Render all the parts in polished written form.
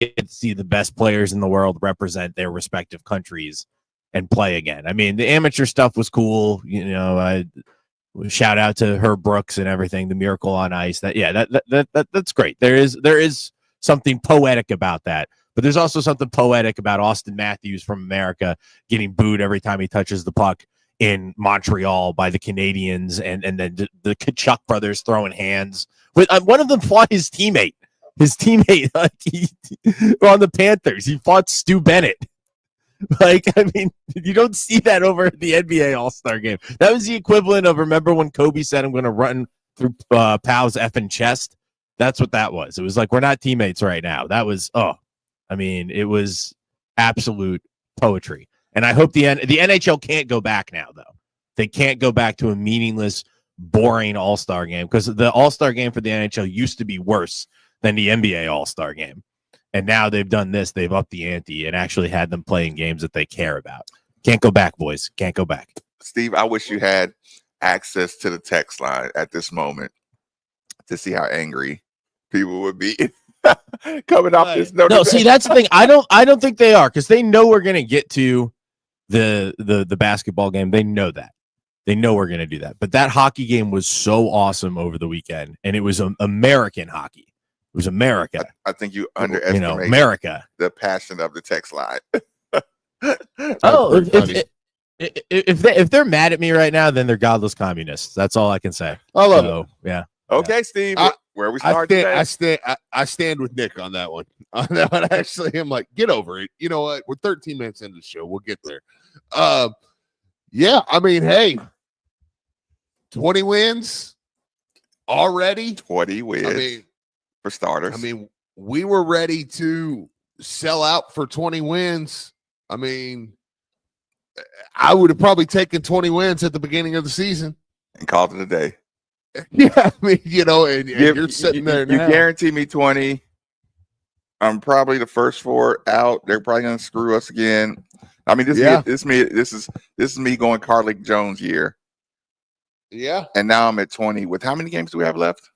get to see the best players in the world represent their respective countries and play again. I mean, the amateur stuff was cool. Shout out to Herb Brooks and everything. The Miracle on Ice. That's great. There is something poetic about that. But there's also something poetic about Austin Matthews from America getting booed every time he touches the puck in Montreal by the Canadians, and then the Kachuk brothers throwing hands. With one of them fought his teammate. On the Panthers, he fought Stu Bennett. You don't see that over the NBA All-Star game. That was the equivalent of, remember when Kobe said, "I'm going to run through Pal's effing chest"? That's what that was. It was like, we're not teammates right now. That was, it was absolute poetry. And I hope the NHL can't go back now, though. They can't go back to a meaningless, boring All-Star game, because the All-Star game for the NHL used to be worse than the NBA All-Star game. And now they've done this. They've upped the ante and actually had them playing games that they care about. Can't go back, boys. Can't go back. Steve, I wish you had access to the text line at this moment to see how angry people would be coming off this. No, see, that's the thing. I don't think they are, because they know we're going to get to the basketball game. They know that. They know we're going to do that. But that hockey game was so awesome over the weekend, and it was American hockey. It was America. I think you underestimate America, the passion of the text line. If they're mad at me right now, then they're godless communists. That's all I can say. I love it. Yeah. Okay, Steve. Where we start today? I stand with Nick on that one. Actually, I'm like, get over it. You know what? We're 13 minutes into the show. We'll get there. Yeah, I mean, hey, 20 wins already. 20 wins. I mean, for starters. I mean, we were ready to sell out for 20 wins. I mean, I would have probably taken 20 wins at the beginning of the season and called it a day. Yeah, I mean, and you're sitting there now. You guarantee me 20. I'm probably the first 4 out. They're probably going to screw us again. I mean, this is me going Carlick Jones year. Yeah. And now I'm at 20. With how many games do we have left?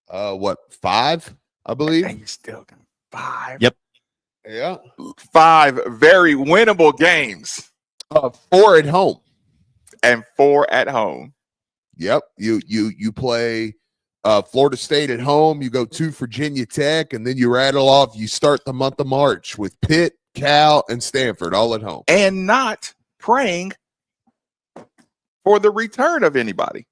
5, I believe. And you still got 5. Yep. Yeah. 5 very winnable games. 4 at home. And 4 at home. Yep. You play Florida State at home. You go to Virginia Tech, and then you rattle off. You start the month of March with Pitt, Cal, and Stanford all at home. And not praying for the return of anybody.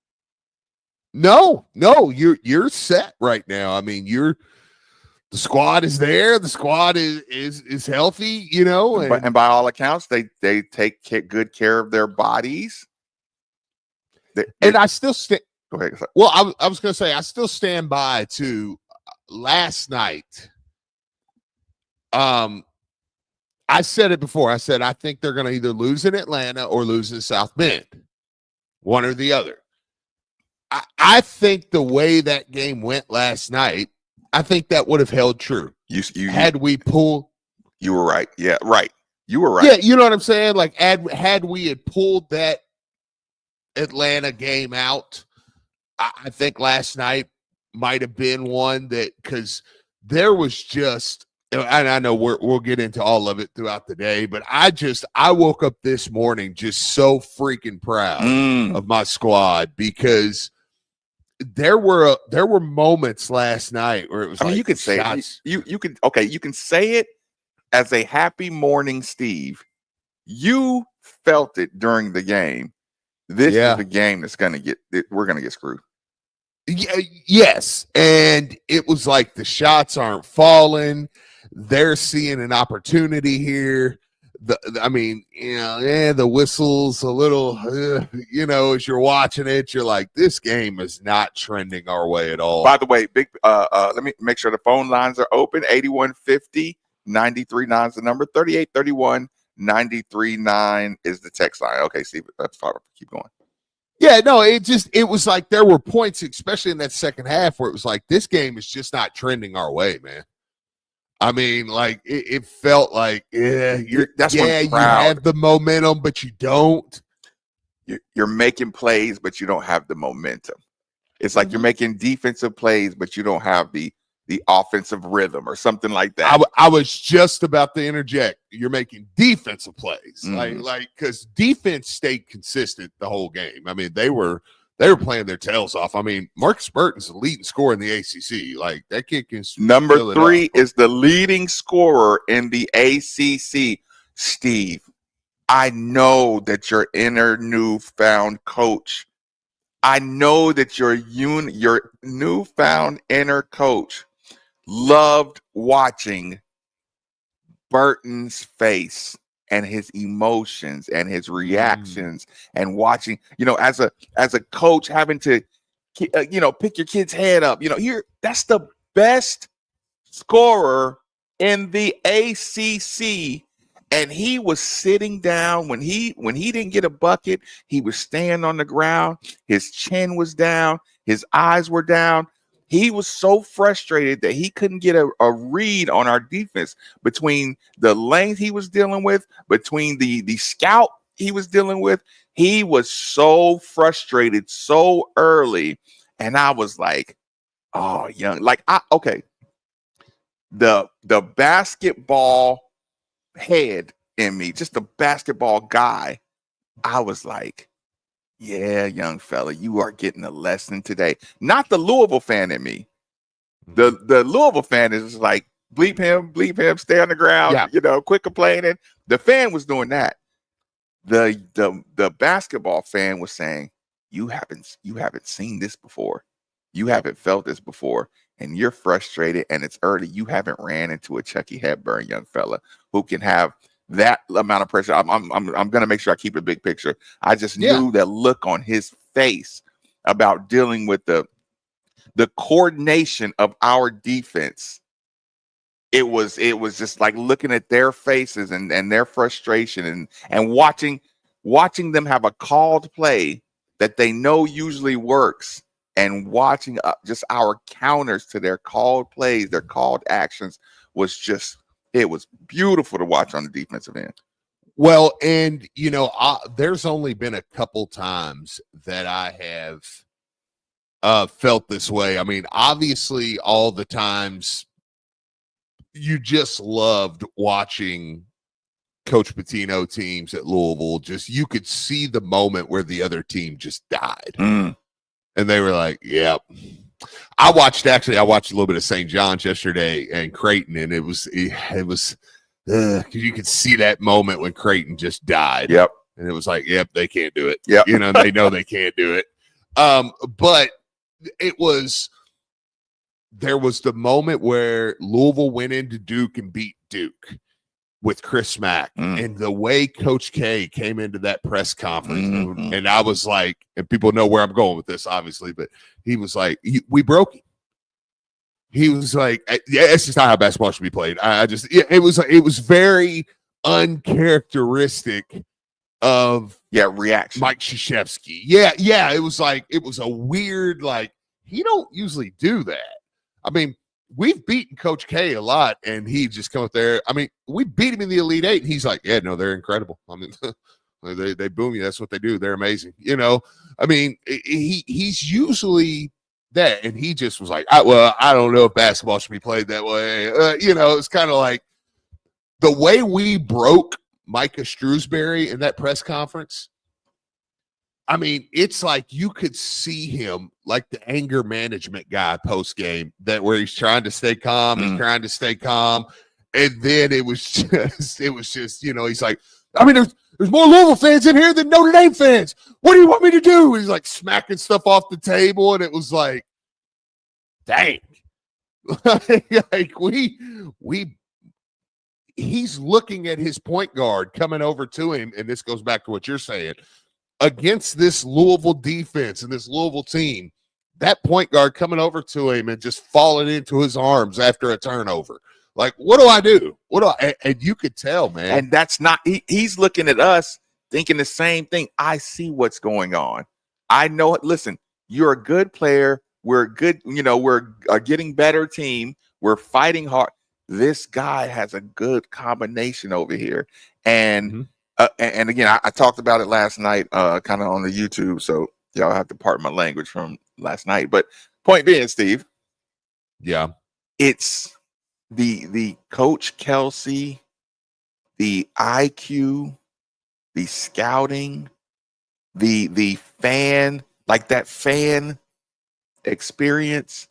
No, you're set right now. I mean, the squad is there. The squad is healthy, and by all accounts, they take good care of their bodies. And I still stand. Go ahead. Well, I was going to say, I still stand by to last night. I said it before. I said I think they're going to either lose in Atlanta or lose in South Bend, one or the other. I think the way that game went last night, I think that would have held true. Had we pulled. You were right. Yeah, right. You were right. Yeah, you know what I'm saying? Like, had we had pulled that Atlanta game out, I think last night might have been one that, because there was just, and I know we'll get into all of it throughout the day, but I woke up this morning just so freaking proud of my squad, because there were moments last night where it was you could say it. You can say it as a happy morning, Steve. You felt it during the game. This is the game that's we're gonna get screwed. Yeah, yes, and it was like the shots aren't falling. They're seeing an opportunity here. The whistle's a little, as you're watching it, you're like, this game is not trending our way at all. By the way, let me make sure the phone lines are open. 8150 939 is the number. 3831 939 is the text line. Okay, Steve, let's keep going. Yeah, no, it was like there were points, especially in that second half, where it was like, this game is just not trending our way, man. I mean, like it felt like, you have the momentum, but you don't. You're making plays, but you don't have the momentum. It's like you're making defensive plays, but you don't have the the offensive rhythm or something like that. I was just about to interject. You're making defensive plays, like because defense stayed consistent the whole game. I mean, they were playing their tails off. I mean, Marcus Burton's the leading scorer in the ACC. Like that kid can. Number 3 is the leading scorer in the ACC. Steve, I know that your inner newfound coach. I know that your newfound inner coach loved watching Burton's face and his emotions and his reactions and watching, as a coach having to, pick your kid's head up, that's the best scorer in the ACC. And he was sitting down when he didn't get a bucket, he was staying on the ground. His chin was down. His eyes were down. He was so frustrated that he couldn't get a read on our defense between the length he was dealing with, between the scout he was dealing with. He was so frustrated so early. And I was like, oh, young. The basketball head in me, just a basketball guy. I was like, yeah, young fella, you are getting a lesson today. Not the Louisville fan in me. The Louisville fan is like, bleep him, stay on the ground, quit complaining. The fan was doing that. The basketball fan was saying, you haven't seen this before. You haven't felt this before, and you're frustrated, and it's early. You haven't ran into a Chucky Hepburn, young fella, who can have that amount of pressure. I'm going to make sure I keep a big picture. I just knew that look on his face about dealing with the coordination of our defense. It was just like looking at their faces and their frustration and watching them have a called play that they know usually works, and watching just our counters to their called plays, their called actions it was beautiful to watch on the defensive end. Well, and there's only been a couple times that I have felt this way. I mean, obviously, all the times you just loved watching Coach Pitino teams at Louisville. Just you could see the moment where the other team just died, and they were like, "Yep." I watched a little bit of St. John's yesterday and Creighton, and it was because you could see that moment when Creighton just died. Yep. And it was like, yep, they can't do it. Yep. They know they can't do it. But there was the moment where Louisville went into Duke and beat Duke with Chris Smack, and the way Coach K came into that press conference, and I was like, and people know where I'm going with this, obviously, but he was like, we broke him. He was like, yeah, it's just not how basketball should be played. It was very uncharacteristic of reaction. Mike Krzyzewski. Yeah. It was a weird, like, he don't usually do that. I mean, we've beaten Coach K a lot, and he just come up there. I mean, we beat him in the Elite Eight, and he's like, yeah, no, they're incredible. I mean, they boom you. That's what they do. They're amazing. I mean, he's usually that, and he just was like, I don't know if basketball should be played that way. It's kind of like the way we broke Micah Shrewsbury in that press conference. I mean, it's like you could see him like the anger management guy post game, where he's trying to stay calm, and then it was just, he's like, I mean, there's more Louisville fans in here than Notre Dame fans. What do you want me to do? He's like smacking stuff off the table, and it was like, dang, like he's looking at his point guard coming over to him, and this goes back to what you're saying. Against this Louisville defense and this Louisville team, that point guard coming over to him and just falling into his arms after a turnover. Like, what do I do? And you could tell, man. And that's not, he's looking at us thinking the same thing. I see what's going on. I know it. Listen, you're a good player. We're good. We're a getting better team. We're fighting hard. This guy has a good combination over here. And, and again, I talked about it last night, kind of on the YouTube. So y'all have to pardon my language from last night. But point being, Steve. Yeah. it's the Coach Kelsey, the IQ, the scouting, the fan, like that fan experience.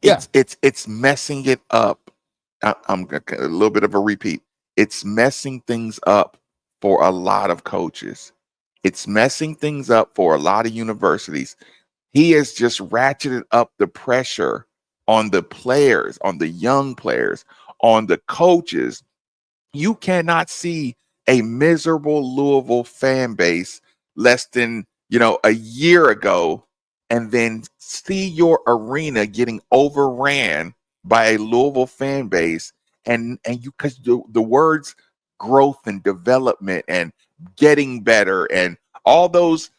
It's messing it up. I'm a little bit of a repeat. It's messing things up for a lot of coaches. It's messing things up for a lot of universities. He has just ratcheted up the pressure on the players, on the young players, on the coaches. You cannot see a miserable Louisville fan base less than, a year ago, and then see your arena getting overran by a Louisville fan base. And you, because the words growth and development and getting better and all those,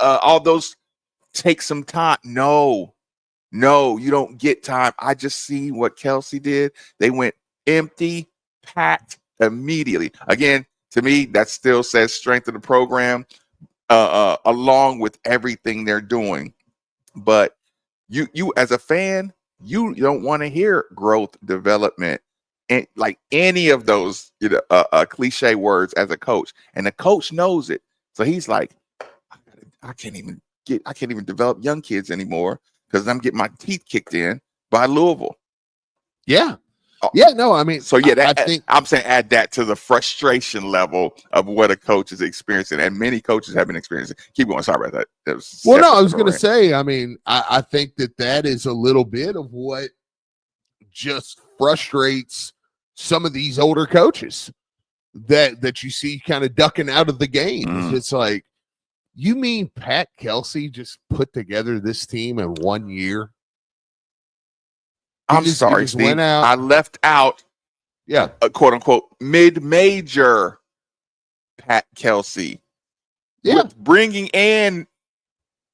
all those take some time. No, you don't get time. I just see what Kelsey did. They went empty, packed immediately. Again, to me, that still says strength of the program, along with everything they're doing. But you as a fan, you don't want to hear growth, development, and like any of those cliche words as a coach. And the coach knows it, so he's like, I can't even develop young kids anymore because I'm getting my teeth kicked in by Louisville. Yeah. Yeah, no, I mean, so yeah, I think I'm saying add that to the frustration level of what a coach is experiencing, and many coaches have been experiencing. Keep going. Sorry about that. I was going to say, I mean, I think that is a little bit of what just frustrates some of these older coaches that you see kind of ducking out of the game. It's like, you mean Pat Kelsey just put together this team in 1 year? I'm sorry, Steve. I left out, a quote unquote mid-major Pat Kelsey. Yeah, with bringing in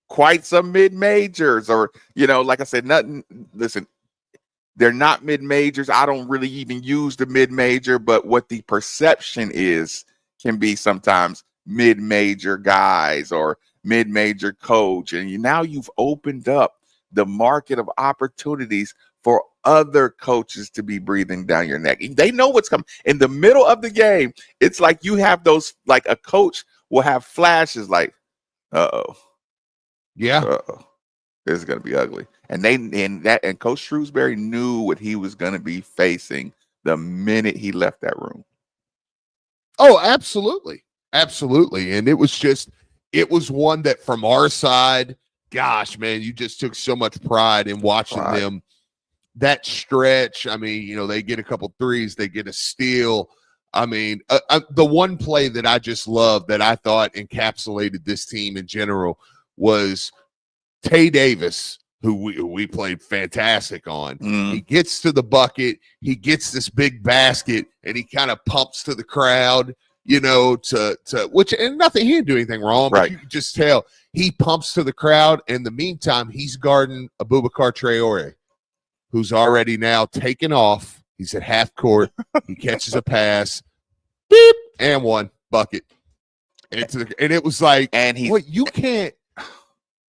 quite some mid-majors, or like I said, nothing. Listen, they're not mid-majors. I don't really even use the mid-major, but what the perception is can be sometimes mid-major guys or mid-major coach, and now you've opened up the market of opportunities for other coaches to be breathing down your neck. They know what's coming. In the middle of the game, it's like you have those, like a coach will have flashes like, uh-oh. Yeah. Uh-oh. This is going to be ugly. And Coach Shrewsbury knew what he was going to be facing the minute he left that room. Oh, absolutely. Absolutely. And it was one that from our side, gosh, man, you just took so much pride in watching them. That stretch, I mean, they get a couple threes, they get a steal. I mean, the one play that I just loved that I thought encapsulated this team in general was Tay Davis, who we played fantastic on. He gets to the bucket, he gets this big basket, and he kind of pumps to the crowd, to which, and nothing, he didn't do anything wrong, but you can just tell he pumps to the crowd. In the meantime, he's guarding Abubakar Traore, who's already now taken off. He's at half court. He catches a pass, beep, and one bucket. And it was like, you can't.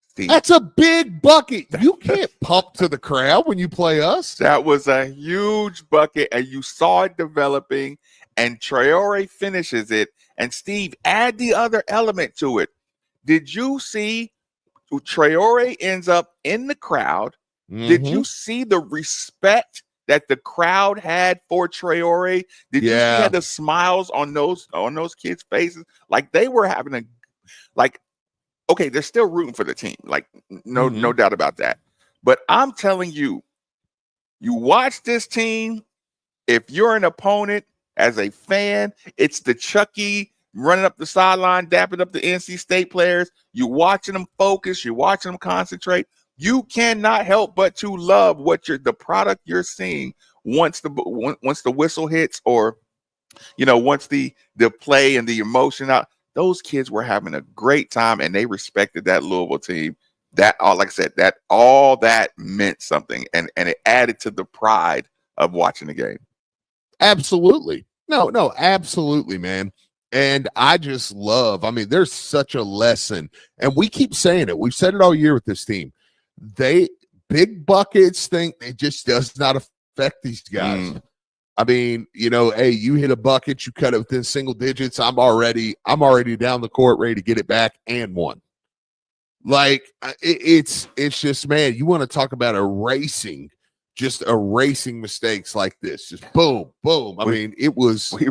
Steve, that's a big bucket. You can't pump to the crowd when you play us. That was a huge bucket, and you saw it developing, and Traore finishes it. And Steve, add the other element to it. Did you see Traore ends up in the crowd? Did you see the respect that the crowd had for Traore? Did you see the smiles on those kids' faces? Like they were having okay, they're still rooting for the team. Like no doubt about that. But I'm telling you, you watch this team, if you're an opponent as a fan, it's the Chucky running up the sideline, dapping up the NC State players. You're watching them focus, you're watching them concentrate. You cannot help but to love the product you're seeing once the whistle hits, or once the play and the emotion out. Those kids were having a great time, and they respected that Louisville team. That like I said, that meant something, and it added to the pride of watching the game. Absolutely. No, absolutely, man. And I just love, I mean, there's such a lesson, and we keep saying it. We've said it all year with this team. big buckets thing, it just does not affect these guys. I mean, hey, you hit a bucket, you cut it within single digits. I'm already down the court, ready to get it back and one. Like it's just, man, you want to talk about erasing mistakes like this. Just boom, boom. We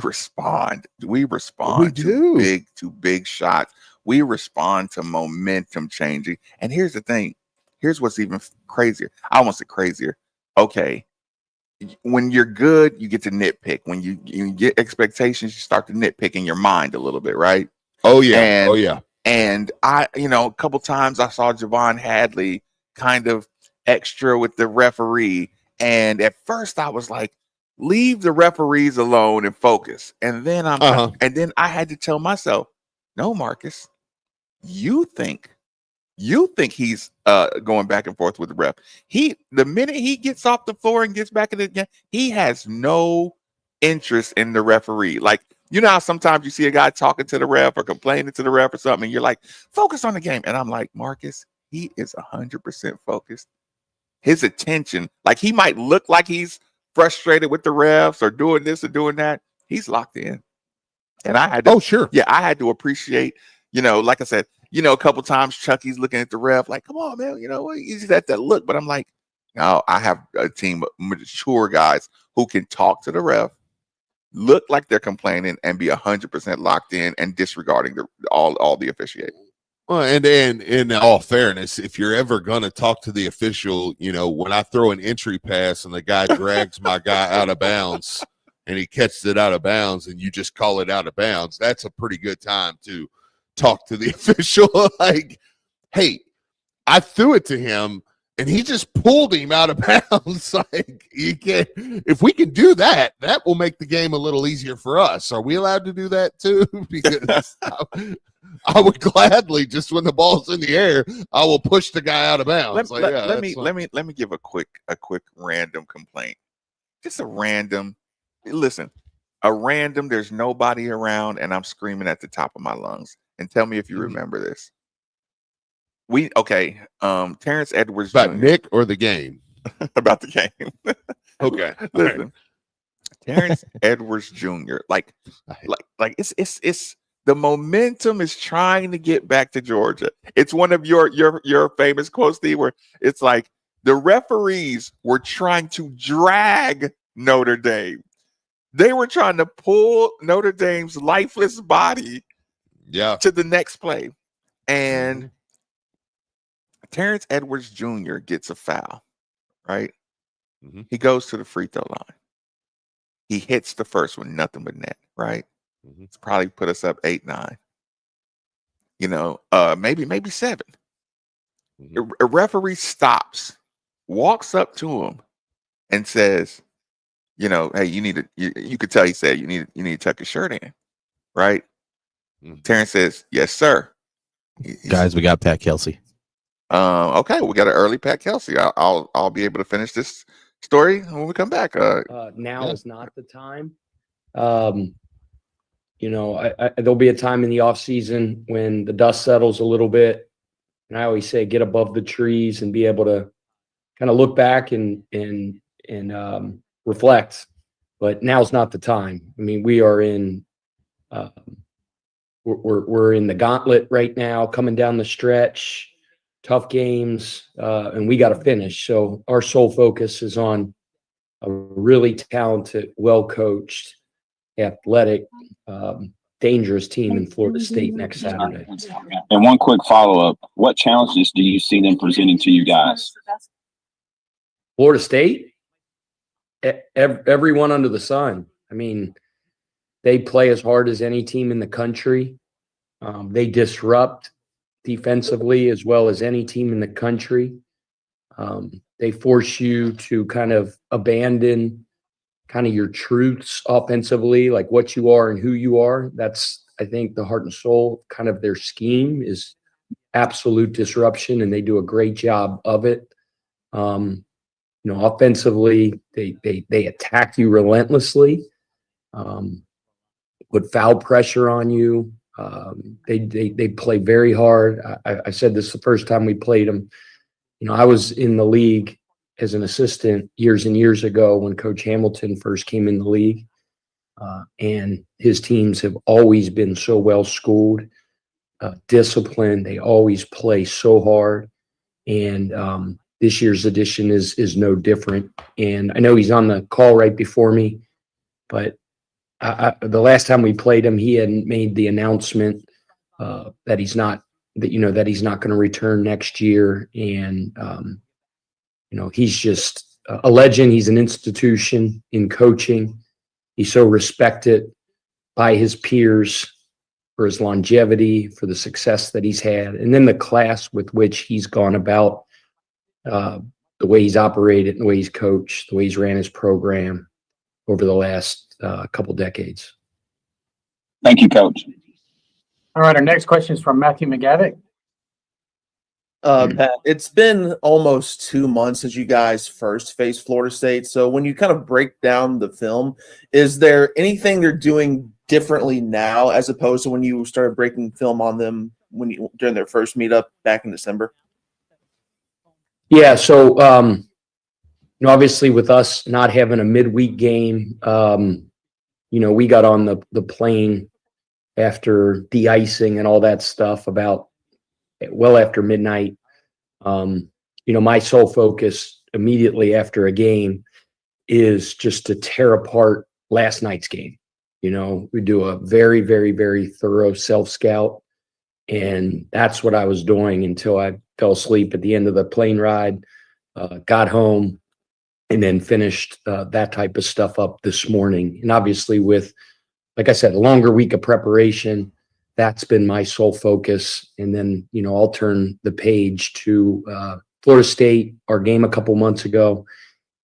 respond to big shots. We respond to momentum changing. And here's the thing. Here's what's even crazier. I almost said crazier. Okay. When you're good, you get to nitpick. When you get expectations, you start to nitpick in your mind a little bit, right? Oh yeah. And I, a couple times I saw Javon Hadley kind of extra with the referee. And at first I was like, leave the referees alone and focus. And then and then I had to tell myself, no, Marcus, you think he's going back and forth with the ref. The minute he gets off the floor and gets back in the game, he has no interest in the referee. Like, you know how sometimes you see a guy talking to the ref or complaining to the ref or something, and you're like, focus on the game. And I'm like, Marcus, he is 100% focused. His attention, like he might look like he's frustrated with the refs or doing this or doing that. He's locked in. And I had to, I had to appreciate, like I said, a couple times Chucky's looking at the ref like, come on, man, you just had that look. But I'm like, no, I have a team of mature guys who can talk to the ref, look like they're complaining, and be 100% locked in and disregarding all the officiating. Well, and in all fairness, if you're ever going to talk to the official, when I throw an entry pass and the guy drags my guy out of bounds and he catches it out of bounds and you just call it out of bounds, that's a pretty good time to talk to the official. Like, hey, I threw it to him and he just pulled him out of bounds. Like, if we can do that, that will make the game a little easier for us. Are we allowed to do that too? Because I would gladly, just when the ball's in the air, I will push the guy out of bounds. Let me give a quick random complaint. Just a random. Listen, there's nobody around and I'm screaming at the top of my lungs. And tell me if you remember this. Terrence Edwards about Jr. Nick or the game? About the game. Okay. Listen. Right. Terrence Edwards Jr. Like it's the momentum is trying to get back to Georgia. It's one of your famous quotes, Steve, where it's like the referees were trying to drag Notre Dame. They were trying to pull Notre Dame's lifeless body to the next play. And Terrence Edwards Jr. gets a foul, right? Mm-hmm. He goes to the free throw line. He hits the first one, nothing but net, right? Mm-hmm. It's probably put us up 8-9. Maybe 7. Mm-hmm. A referee stops, walks up to him, and says, hey, you could tell he said you need to tuck your shirt in, right? Mm-hmm. Terrence says, yes, sir. Guys, we got Pat Kelsey. Okay, we got an early Pat Kelsey. I'll be able to finish this story when we come back. Now is not the time. There'll be a time in the off season when the dust settles a little bit, and I always say get above the trees and be able to kind of look back and reflect. But now's not the time. I mean, we are in we're in the gauntlet right now, coming down the stretch, tough games, and we got to finish. So our sole focus is on a really talented, well-coached, athletic, dangerous team in Florida State next Saturday. And one quick follow-up. What challenges do you see them presenting to you guys? Florida State? Everyone under the sun. I mean, they play as hard as any team in the country. They disrupt defensively as well as any team in the country. They force you to kind of abandon kind of your truths offensively, like what you are and who you are. That's, I think, the heart and soul kind of their scheme is absolute disruption, and they do a great job of it. Offensively, they attack you relentlessly, put foul pressure on you. They play very hard. I said this the first time we played them. I was in the league as an assistant years and years ago when Coach Hamilton first came in the league. And his teams have always been so well schooled, disciplined. They always play so hard. And this year's edition is no different. And I know he's on the call right before me, but the last time we played him, he hadn't made the announcement that he's not going to return next year. And he's just a legend. He's an institution in coaching. He's so respected by his peers for his longevity, for the success that he's had, and then the class with which he's gone about, the way he's operated, the way he's coached, the way he's ran his program over the last couple decades. Thank you, Coach. All right, our next question is from Matthew McGavick. Pat, it's been almost 2 months since you guys first faced Florida State. So when you kind of break down the film, is there anything they're doing differently now as opposed to when you started breaking film on them during their first meetup back in December? Yeah. So, obviously with us not having a midweek game, we got on the plane after de-icing and all that stuff about well after midnight. My sole focus immediately after a game is just to tear apart last night's game. We do a very, very, very thorough self-scout, and that's what I was doing until I fell asleep at the end of the plane ride, got home, and then finished that type of stuff up this morning. And obviously with, like I said, a longer week of preparation, that's been my sole focus. And then, I'll turn the page to Florida State, our game a couple months ago.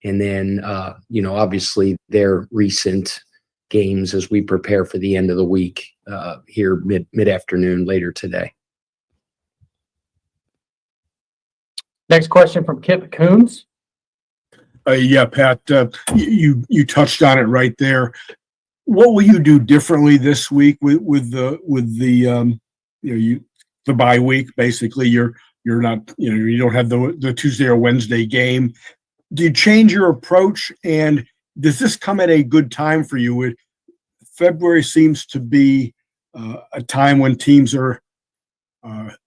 And then, obviously their recent games as we prepare for the end of the week here mid-afternoon later today. Next question from Kip Coombs. Yeah, Pat, you touched on it right there. What will you do differently this week with the bye week? Basically, you're not, you don't have the Tuesday or Wednesday game. Do you change your approach, and does this come at a good time for you? February seems to be a time when teams are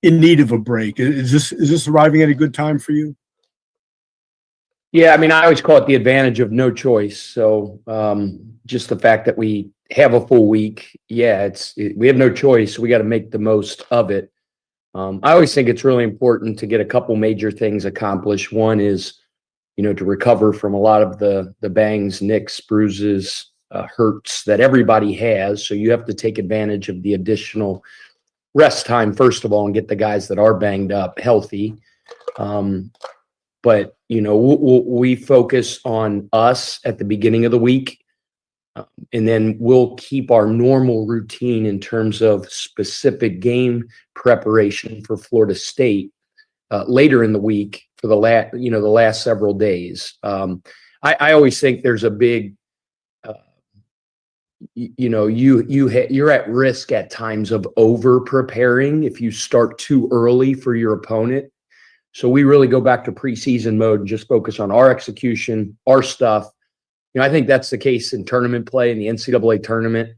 in need of a break. Is this arriving at a good time for you? Yeah, I always call it the advantage of no choice. So just the fact that we have a full week, we have no choice. We got to make the most of it. I always think it's really important to get a couple major things accomplished. One is, to recover from a lot of the bangs, nicks, bruises, hurts that everybody has. So you have to take advantage of the additional rest time, first of all, and get the guys that are banged up healthy. But, we focus on us at the beginning of the week, and then we'll keep our normal routine in terms of specific game preparation for Florida State later in the week for the last several days. I always think there's a big, you're at risk at times of over preparing if you start too early for your opponent. So we really go back to preseason mode and just focus on our execution, our stuff. I think that's the case in tournament play in the NCAA tournament.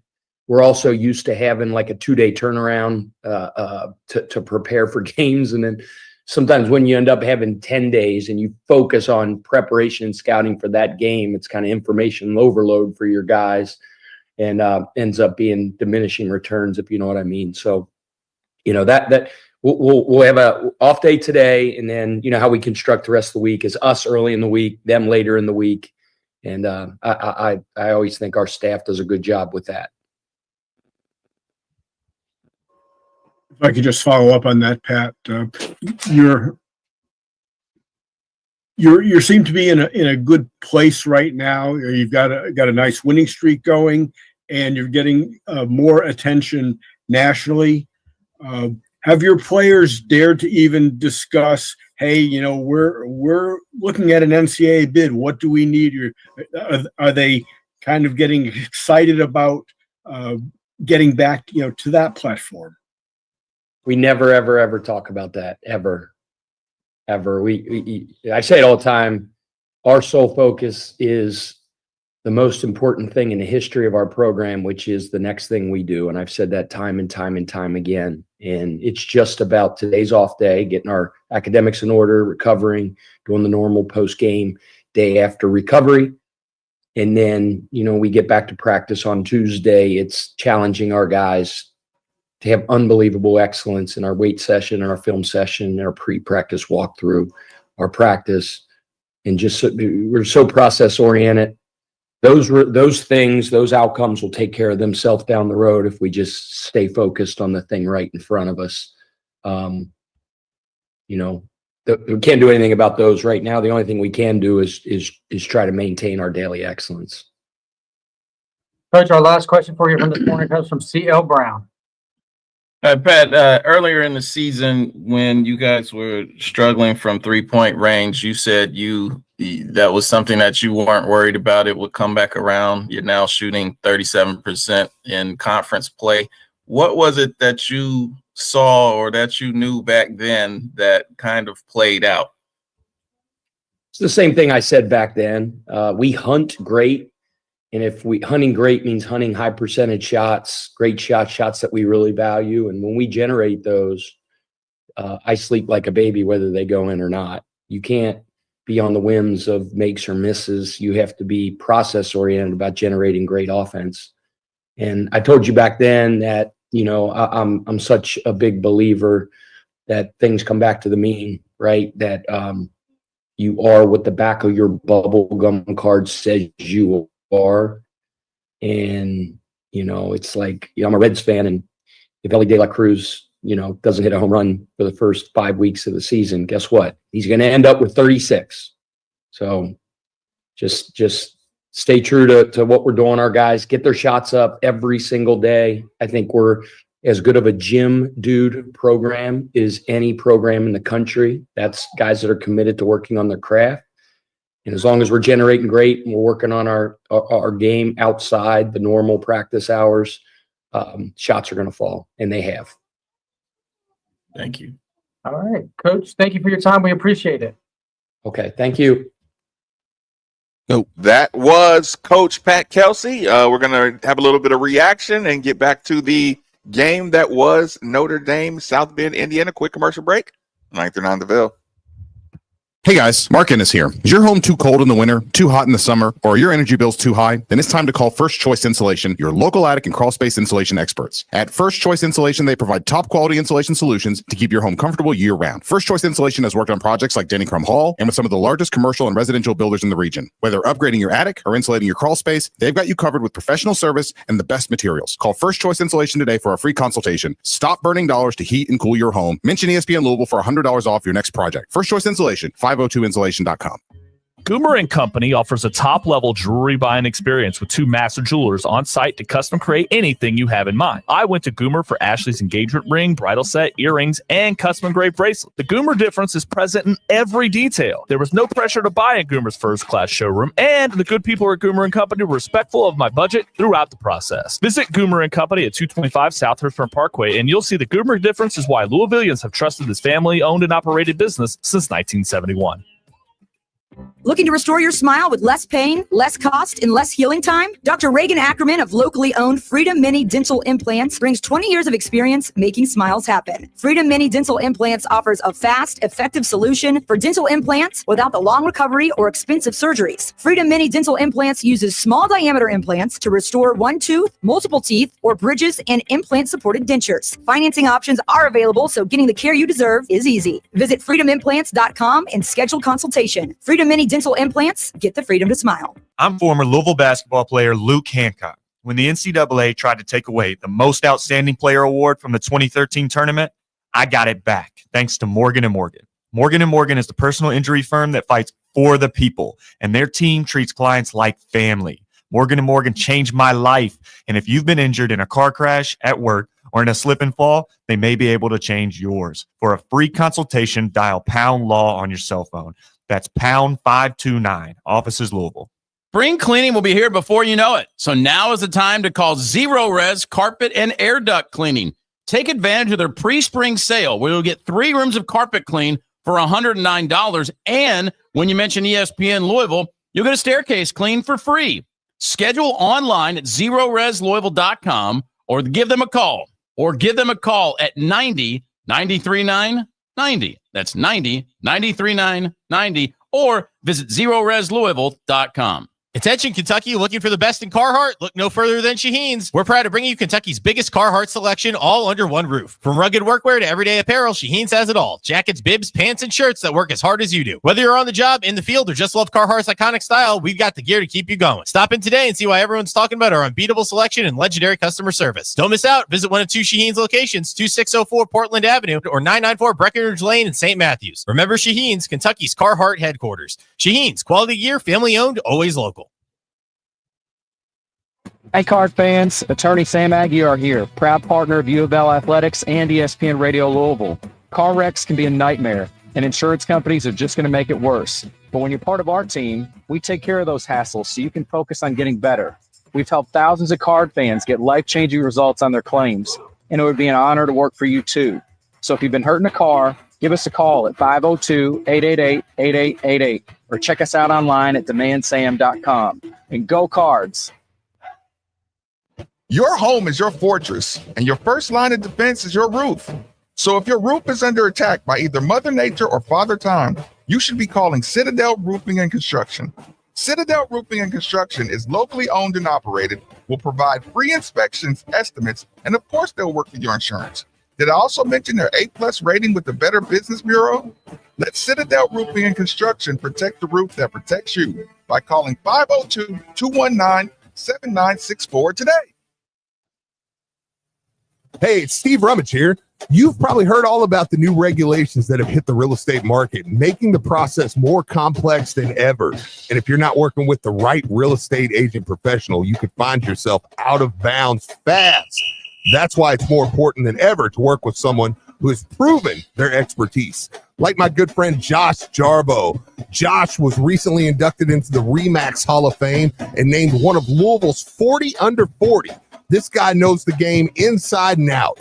We're also used to having like a 2-day turnaround to prepare for games. And then sometimes when you end up having 10 days and you focus on preparation and scouting for that game, it's kind of information overload for your guys and ends up being diminishing returns, if you know what I mean. So, that we'll have a off day today, and then how we construct the rest of the week is us early in the week, them later in the week, and I always think our staff does a good job with that. If I could just follow up on that, Pat, you seem to be in a good place right now. You've got a nice winning streak going, and you're getting more attention nationally. Have your players dared to even discuss, hey, we're looking at an NCAA bid. What do we need? Are they kind of getting excited about getting back, to that platform? We never, ever, ever talk about that, ever. ever. I say it all the time. Our sole focus is the most important thing in the history of our program, which is the next thing we do. And I've said that time and time and time again. And it's just about today's off day, getting our academics in order, recovering, doing the normal post-game day after recovery. And then, we get back to practice on Tuesday. It's challenging our guys to have unbelievable excellence in our weight session, and our film session, and our pre-practice walkthrough, our practice. And we're so process oriented. Those things, those outcomes will take care of themselves down the road if we just stay focused on the thing right in front of us. We can't do anything about those right now. The only thing we can do is try to maintain our daily excellence. Coach, our last question for you from this morning comes from C.L. Brown. Pat, earlier in the season, when you guys were struggling from 3-point range, you said that was something that you weren't worried about. It would come back around. You're now shooting 37% in conference play. What was it that you saw or that you knew back then that kind of played out? It's the same thing I said back then. We hunt great. And hunting great means hunting high percentage shots, great shots that we really value. And when we generate those, I sleep like a baby, whether they go in or not. You can't be on the whims of makes or misses. You have to be process oriented about generating great offense. And I told you back then that, I'm such a big believer that things come back to the mean, right? That you are what the back of your bubble gum card says you are. And it's like, I'm a Reds fan, and if Ellie De La Cruz doesn't hit a home run for the first 5 weeks of the season, guess what? He's going to end up with 36. So just stay true to what we're doing. Our guys get their shots up every single day. I think we're as good of a gym dude program as any program in the country. That's guys that are committed to working on their craft. And as long as we're generating great and we're working on our game outside the normal practice hours, shots are going to fall, and they have. Thank you. All right, Coach, thank you for your time. We appreciate it. Okay, thank you. That was Coach Pat Kelsey. We're going to have a little bit of reaction and get back to the game that was Notre Dame, South Bend, Indiana. Quick commercial break. 939 The Ville. Hey guys, Mark Ennis here. Is your home too cold in the winter, too hot in the summer, or are your energy bills too high? Then it's time to call First Choice Insulation, your local attic and crawl space insulation experts. At First Choice Insulation, they provide top quality insulation solutions to keep your home comfortable year round. First Choice Insulation has worked on projects like Denny Crum Hall and with some of the largest commercial and residential builders in the region. Whether upgrading your attic or insulating your crawl space, they've got you covered with professional service and the best materials. Call First Choice Insulation today for a free consultation. Stop burning dollars to heat and cool your home. Mention ESPN Louisville for $100 off your next project. First Choice Insulation, 502insulation.com. Goomer & Company offers a top-level jewelry buying experience with 2 master jewelers on site to custom create anything you have in mind. I went to Goomer for Ashley's engagement ring, bridal set, earrings, and custom engraved bracelet. The Goomer difference is present in every detail. There was no pressure to buy in Goomer's first-class showroom, and the good people at Goomer & Company were respectful of my budget throughout the process. Visit Goomer & Company at 225 South Hirschhorn Parkway, and you'll see the Goomer difference is why Louisvillians have trusted this family-owned and operated business since 1971. Looking to restore your smile with less pain, less cost, and less healing time? Dr. Reagan Ackerman of locally owned Freedom Mini Dental Implants brings 20 years of experience making smiles happen. Freedom Mini Dental Implants offers a fast, effective solution for dental implants without the long recovery or expensive surgeries. Freedom Mini Dental Implants uses small diameter implants to restore one tooth, multiple teeth, or bridges and implant-supported dentures. Financing options are available, so getting the care you deserve is easy. Visit freedomimplants.com and schedule consultation. Freedom Mini Dental Implants, get the freedom to smile. I'm former Louisville basketball player Luke Hancock. When the NCAA tried to take away the Most Outstanding Player Award from the 2013 tournament, I got it back thanks to Morgan & Morgan. Morgan & Morgan is the personal injury firm that fights for the people, and their team treats clients like family. Morgan & Morgan changed my life, and if you've been injured in a car crash, at work, or in a slip and fall, they may be able to change yours. For a free consultation, dial #LAW on your cell phone. That's #529, offices Louisville. Spring cleaning will be here before you know it. So now is the time to call Zero Res Carpet and Air Duct Cleaning. Take advantage of their pre-spring sale where you'll get 3 rooms of carpet clean for $109. And when you mention ESPN Louisville, you'll get a staircase clean for free. Schedule online at zeroreslouisville.com or give them a call. At 90-939-90. That's 90-939-90. Or visit zeroreslouisville.com. Attention, Kentucky, looking for the best in Carhartt? Look no further than Shaheen's. We're proud to bring you Kentucky's biggest Carhartt selection all under one roof. From rugged workwear to everyday apparel, Shaheen's has it all. Jackets, bibs, pants, and shirts that work as hard as you do. Whether you're on the job, in the field, or just love Carhartt's iconic style, we've got the gear to keep you going. Stop in today and see why everyone's talking about our unbeatable selection and legendary customer service. Don't miss out. Visit one of two Shaheen's locations, 2604 Portland Avenue or 994 Breckenridge Lane in St. Matthews. Remember Shaheen's, Kentucky's Carhartt headquarters. Shaheen's, quality gear, family owned, always local. Hey, Card fans, Attorney Sam Aguiar here, proud partner of U of L Athletics and ESPN Radio Louisville. Car wrecks can be a nightmare, and insurance companies are just going to make it worse. But when you're part of our team, we take care of those hassles so you can focus on getting better. We've helped thousands of Card fans get life-changing results on their claims, and it would be an honor to work for you too. So if you've been hurting a car, give us a call at 502-888-8888 or check us out online at demandsam.com. And go Cards! Your home is your fortress, and your first line of defense is your roof. So if your roof is under attack by either Mother Nature or Father Time, you should be calling Citadel Roofing and Construction. Citadel Roofing and Construction is locally owned and operated, will provide free inspections, estimates, and of course they'll work with your insurance. Did I also mention their A+ rating with the Better Business Bureau? Let Citadel Roofing and Construction protect the roof that protects you by calling 502-219-7964 today. Hey, it's Steve Rummage here. You've probably heard all about the new regulations that have hit the real estate market, making the process more complex than ever. And if you're not working with the right real estate agent professional, you could find yourself out of bounds fast. That's why it's more important than ever to work with someone who has proven their expertise. Like my good friend Josh Jarbo. Josh was recently inducted into the RE/MAX Hall of Fame and named one of Louisville's 40 under 40. This guy knows the game inside and out.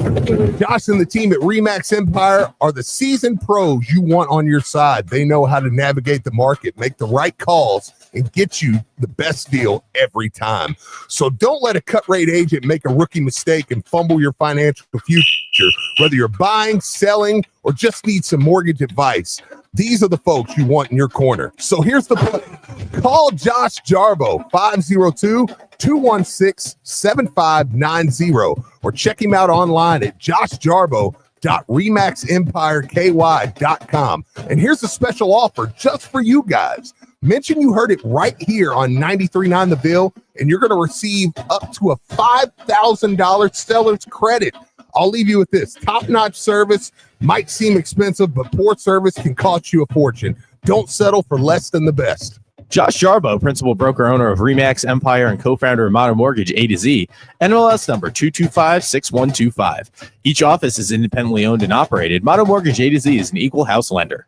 Josh and the team at RE/MAX Empire are the seasoned pros you want on your side. They know how to navigate the market, make the right calls, and get you the best deal every time. So don't let a cut rate agent make a rookie mistake and fumble your financial future. Whether you're buying, selling, or just need some mortgage advice, these are the folks you want in your corner. So here's the play. Call Josh Jarbo, 502-216-7590, or check him out online at joshjarbo.remaxempireky.com. And here's a special offer just for you guys. Mention you heard it right here on 93.9 The Bill, and you're going to receive up to a $5,000 seller's credit. I'll leave you with this. Top-notch service might seem expensive, but poor service can cost you a fortune. Don't settle for less than the best. Josh Jarbo, principal broker owner of RE/MAX Empire and co-founder of Modern Mortgage A to Z, NMLS number 2256125. Each office is independently owned and operated. Modern Mortgage A to Z is an equal house lender.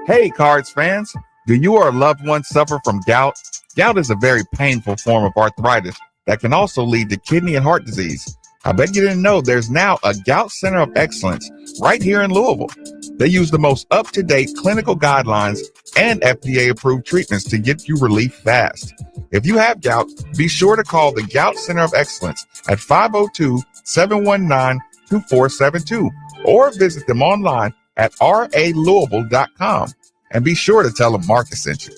Hey, Cards fans, do you or a loved one suffer from gout? Gout is a very painful form of arthritis that can also lead to kidney and heart disease. I bet you didn't know there's now a Gout Center of Excellence right here in Louisville. They use the most up-to-date clinical guidelines and FDA-approved treatments to get you relief fast. If you have gout, be sure to call the Gout Center of Excellence at 502-719-2472 or visit them online at ralouisville.com. And be sure to tell them Marcus sent you.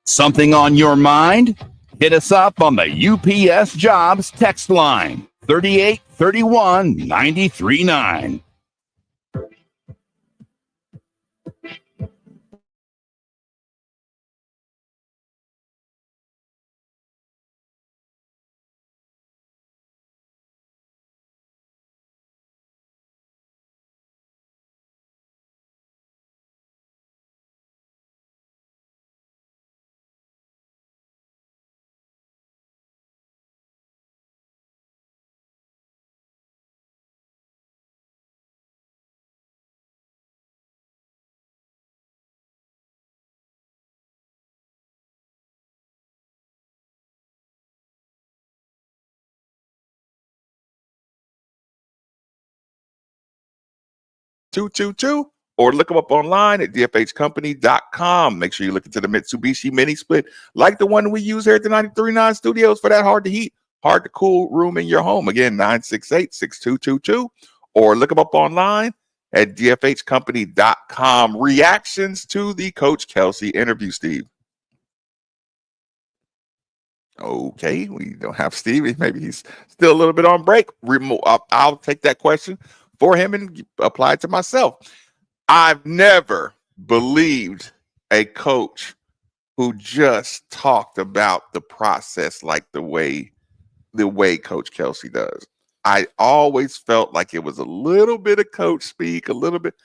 Something on your mind? Hit us up on the UPS Jobs text line, 3831 939. 222, or look them up online at dfhcompany.com. Make sure you look into the Mitsubishi mini split like the one we use here at the 93.9 studios for that hard to heat, hard to cool room in your home. Again, 968-6222, or look them up online at dfhcompany.com. Reactions to the Coach Kelsey interview, Steve. Okay, we don't have Steve. Maybe he's still a little bit on break. I'll take that question for him and apply it to myself. I've never believed a coach who just talked about the process like the way Coach Kelsey does. I always felt like it was a little bit of coach speak, a little bit.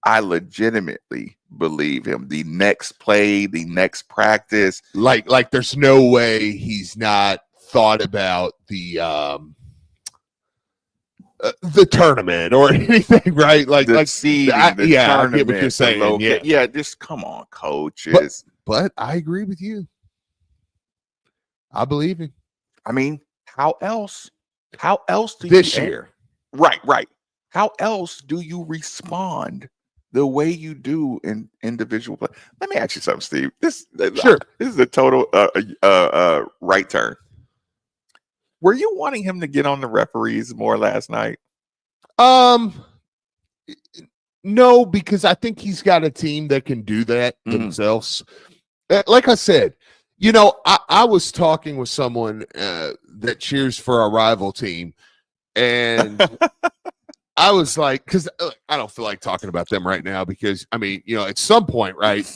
I legitimately believe him. The next play, the next practice. Like there's no way he's not thought about the tournament or anything, right? The seed, I get what you're tournament, saying. Yeah, just come on, coaches. But I agree with you. I believe him. I mean, how else do this you year? Right. How else do you respond the way you do in individual play? Let me ask you something, Steve. This is a total right turn. Were you wanting him to get on the referees more last night? No, because I think he's got a team that can do that themselves. Like I said, I was talking with someone that cheers for our rival team, and I was like, because I don't feel like talking about them right now because, I mean, at some point, right,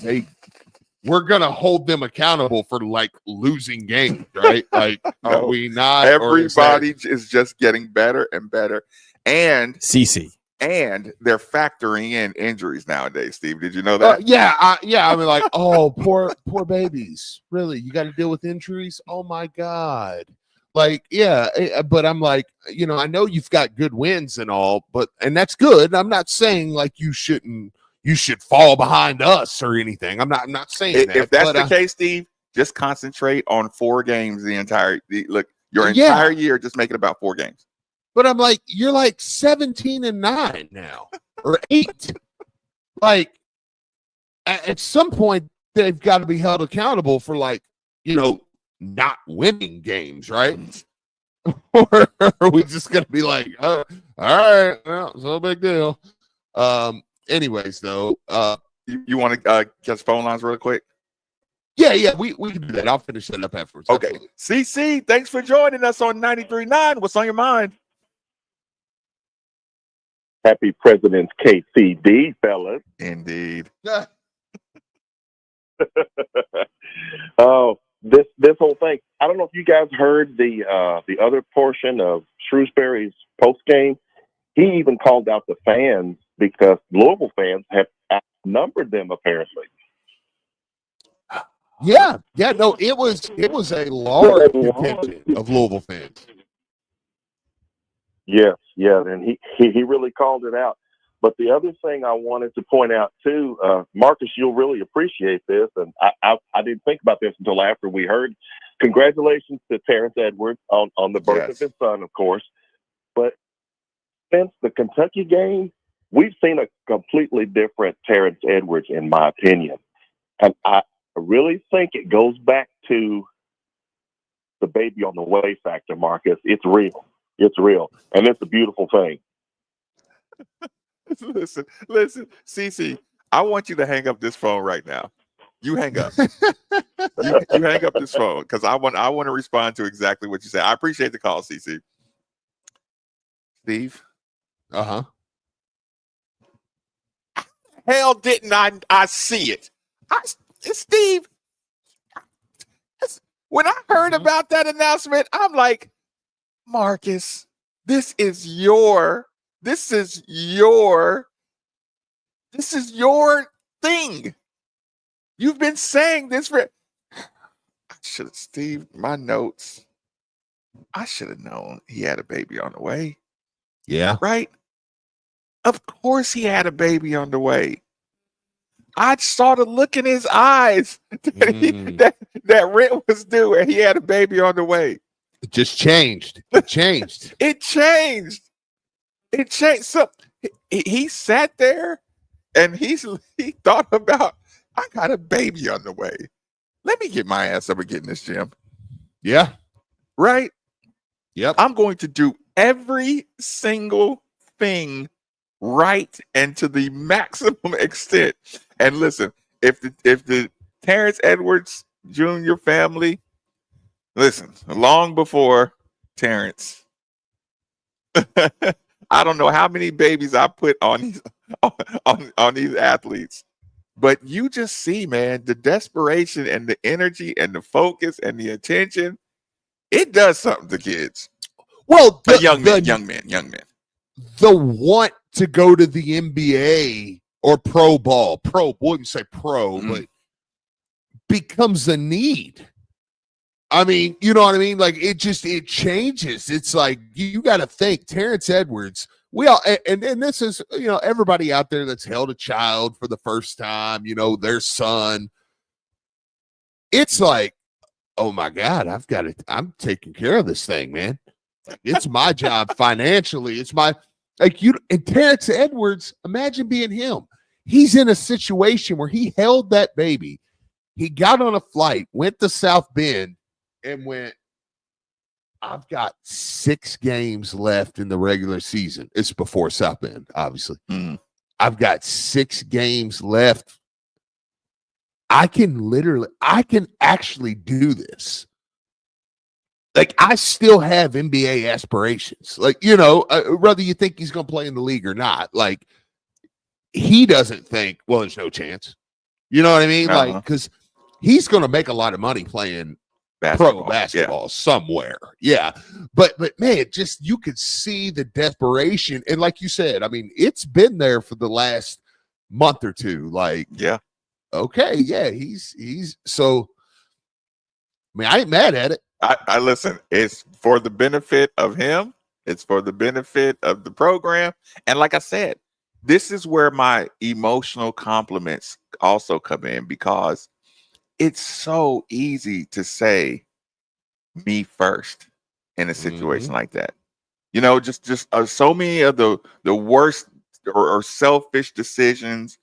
we're going to hold them accountable for, like, losing games, right? Like, are we not? Everybody is just getting better and better. And CC. And they're factoring in injuries nowadays, Steve. Did you know that? Yeah. I mean, like, oh, poor babies. Really? You got to deal with injuries? Oh, my God. Like, yeah, but I'm like, I know you've got good wins and all, and that's good. I'm not saying like you should fall behind us or anything. I'm not saying that. If that's the case, Steve, just concentrate on 4 games your entire year. Just make it about 4 games. But I'm like, you're like 17-9 now, or 8. Like, at some point, they've got to be held accountable for, like, not winning games, right? Or are we just gonna be like, oh, all right, well, it's no big deal. Anyways, though, you want to catch phone lines real quick? Yeah, we can do that. I'll finish that up afterwards. Okay. Absolutely. CC, thanks for joining us on 93.9. What's on your mind? Happy President's KCD, fellas. Indeed. Oh, this whole thing. I don't know if you guys heard the other portion of Shrewsbury's post game. He even called out the fans because Louisville fans have outnumbered them apparently. Yeah. No, it was a large contingent of Louisville fans. Yes, and he really called it out. But the other thing I wanted to point out too, Marcus, you'll really appreciate this, and I didn't think about this until after we heard. Congratulations to Terrence Edwards on the birth of his son, of course. But since the Kentucky game, we've seen a completely different Terrence Edwards, in my opinion. And I really think it goes back to the baby on the way factor, Marcus. It's real. It's real. And it's a beautiful thing. Listen, CC, I want you to hang up this phone right now. You hang up. you hang up this phone because I want to respond to exactly what you said. I appreciate the call, CC. Steve? Uh-huh. Hell didn't I see it. Steve, when I heard about that announcement, I'm like, Marcus, this is your thing. You've been saying this for Steve, my notes. I should have known he had a baby on the way. Yeah. Right? Of course he had a baby on the way. I saw the look in his eyes that rent was due and he had a baby on the way. It just changed. It changed. It changed. So he sat there and he thought about, I got a baby on the way. Let me get my ass up and get in this gym. Yeah. Right? Yep. I'm going to do every single thing right and to the maximum extent. And listen, if the Terrence Edwards Jr. family, listen, long before Terrence, I don't know how many babies I put on these on these athletes, but you just see, man, the desperation and the energy and the focus and the attention. It does something to kids. Well, young men. The want to go to the NBA or pro ball, wouldn't say pro, but becomes a need. I mean, you know what I mean? Like it changes. It's like you got to think Terrence Edwards. We all and this is, you know, everybody out there that's held a child for the first time, you know, their son. It's like, oh my God, I've got it. I'm taking care of this thing, man. It's my job financially. It's my and Terrence Edwards, imagine being him. He's in a situation where he held that baby. He got on a flight, went to South Bend, and went, I've got 6 games left in the regular season. It's before South Bend, obviously. I've got 6 games left. I can actually do this. Like, I still have NBA aspirations. Like, you know, whether you think he's going to play in the league or not, like, he doesn't think, well, there's no chance. You know what I mean? Like, because he's going to make a lot of money playing pro basketball somewhere. Yeah. But man, just you could see the desperation. And like you said, I mean, it's been there for the last month or two. Like, okay, yeah, he's so, I mean, I ain't mad at it. I listen, it's for the benefit of him. It's for the benefit of the program. And like I said, this is where my emotional compliments also come in, because it's so easy to say me first in a situation like that. You know, just so many of the worst or selfish decisions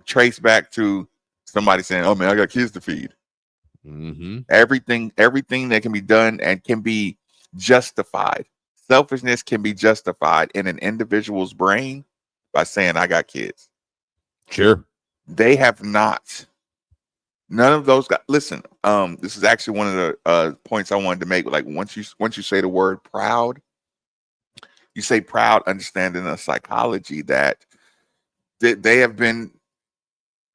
trace back to somebody saying, oh man, I got kids to feed. Everything that can be done and can be justified. Selfishness can be justified in an individual's brain by saying, I got kids. Sure. They have not. None of those guys. Listen, this is actually one of the points I wanted to make. Like once you say the word proud, you say proud, understanding the psychology that they have been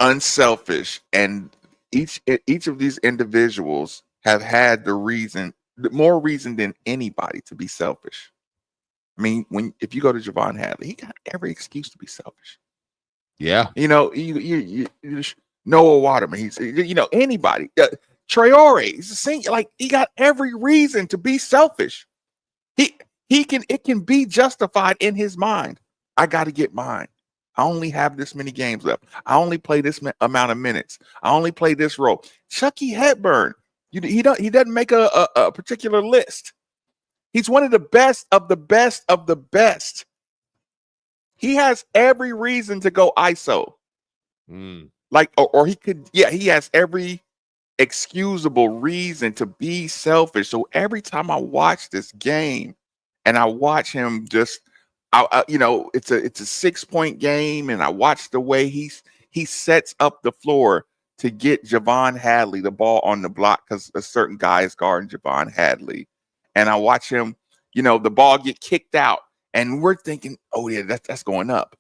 unselfish, and each of these individuals have had more reason than anybody to be selfish. I mean, if you go to Javon Hadley, he got every excuse to be selfish. Yeah. You know, you Noah Waterman, he's, you know, anybody. Traore, he's the same. Like, he got every reason to be selfish. It can be justified in his mind. I got to get mine. I only have this many games left. I only play this amount of minutes. I only play this role. Chucky Hepburn, he doesn't make a particular list. He's one of the best of the best of the best. He has every reason to go ISO. Like, or he could, he has every excusable reason to be selfish. So every time I watch this game and I watch him just, you know, it's a 6-point game, and I watch the way he sets up the floor to get Javon Hadley the ball on the block, because a certain guy is guarding Javon Hadley, and I watch him, you know, the ball get kicked out, and we're thinking, oh yeah, that's going up.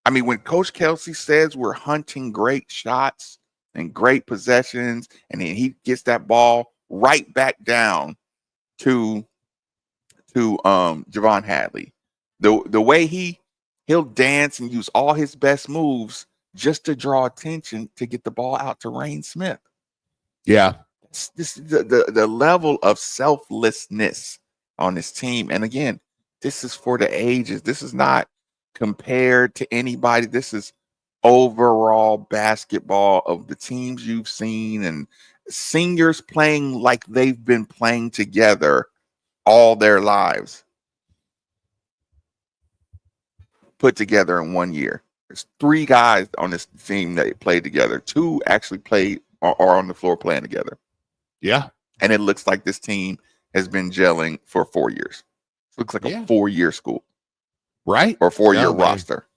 I mean, when Coach Kelsey says we're hunting great shots and great possessions, and then he gets that ball right back down to Javon Hadley. The way he'll dance and use all his best moves just to draw attention to get the ball out to Rain Smith. Yeah. This the level of selflessness on this team. And again, this is for the ages. This is not compared to anybody. This is overall basketball of the teams you've seen, and seniors playing like they've been playing together all their lives. put together in 1 year. There's 3 guys on this team that played together. 2 actually played or are on the floor playing together. Yeah. And it looks like this team has been gelling for 4 years. It looks like a 4-year school. Right? Or 4-year No, man. roster.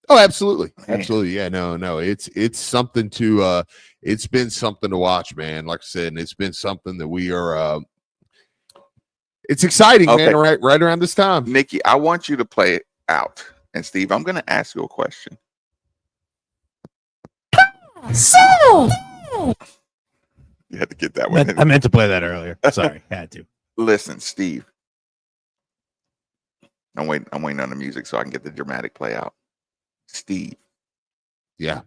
Oh, absolutely. Man. Absolutely. Yeah, no. It's something to it's been something to watch, man. Like I said, and it's been something that we are it's exciting, Okay. man, right around this time. Nikki, I want you to play it out. And Steve, I'm gonna ask you a question. So You had to get that one. I meant to play that earlier. Sorry, had to. Listen, Steve. I'm waiting on the music so I can get the dramatic play out. Steve. Yeah.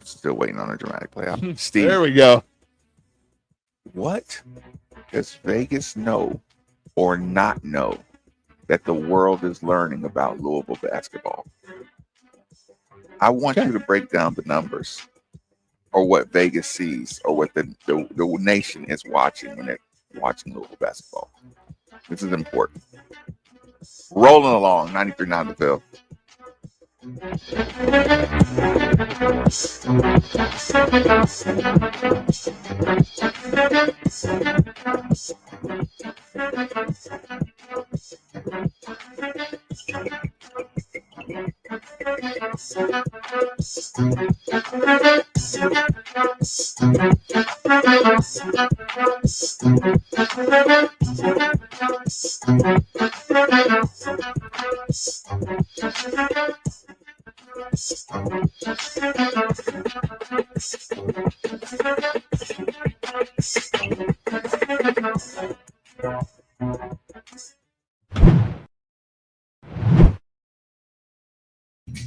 Still waiting on a dramatic play out. Steve. There we go. What does Vegas know or not know that the world is learning about Louisville basketball? I want you to break down the numbers or what Vegas sees or what the nation is watching when they're watching Louisville basketball. This is important. Rolling along, 93.9 The Phil.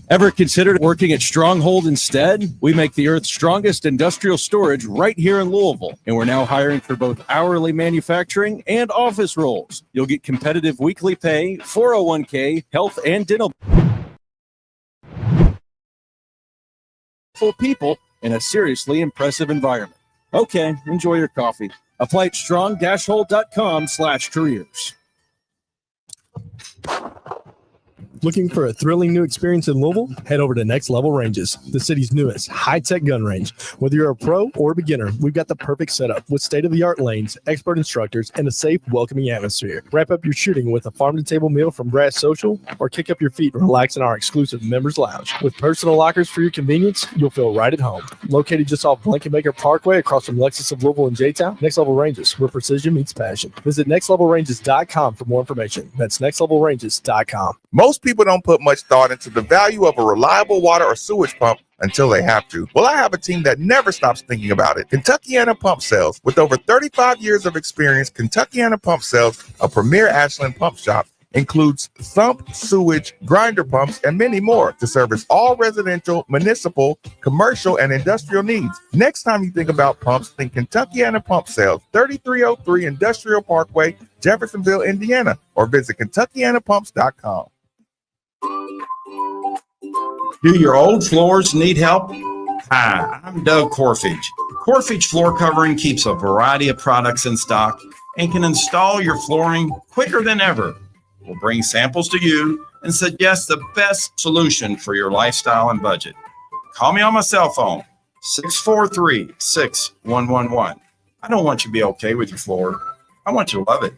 Ever considered working at Stronghold instead? We make the Earth's strongest industrial storage right here in Louisville, and we're now hiring for both hourly manufacturing and office roles. You'll get competitive weekly pay, 401k, health, and dental. Full people in a seriously impressive environment. Okay, enjoy your coffee. Apply at strong-hold.com/careers. Looking for a thrilling new experience in Louisville? Head over to Next Level Ranges, the city's newest high-tech gun range. Whether you're a pro or a beginner, we've got the perfect setup with state-of-the-art lanes, expert instructors, and a safe, welcoming atmosphere. Wrap up your shooting with a farm-to-table meal from Grass Social, or kick up your feet and relax in our exclusive members lounge. With personal lockers for your convenience, you'll feel right at home. Located just off Blankenbaker Parkway across from Lexus of Louisville and J-Town, Next Level Ranges, where precision meets passion. Visit nextlevelranges.com for more information. That's nextlevelranges.com. Most people don't put much thought into the value of a reliable water or sewage pump until they have to. Well, I have a team that never stops thinking about it. Kentuckiana Pump Sales. With over 35 years of experience, Kentuckiana Pump Sales, a premier Ashland pump shop, includes sump, sewage, grinder pumps, and many more to service all residential, municipal, commercial, and industrial needs. Next time you think about pumps, think Kentuckiana Pump Sales, 3303 Industrial Parkway, Jeffersonville, Indiana, or visit KentuckianaPumps.com. Do your old floors need help? Hi, I'm Doug Corfage. Corfage Floor Covering keeps a variety of products in stock and can install your flooring quicker than ever. We'll bring samples to you and suggest the best solution for your lifestyle and budget. Call me on my cell phone, 643-6111. I don't want you to be okay with your floor. I want you to love it.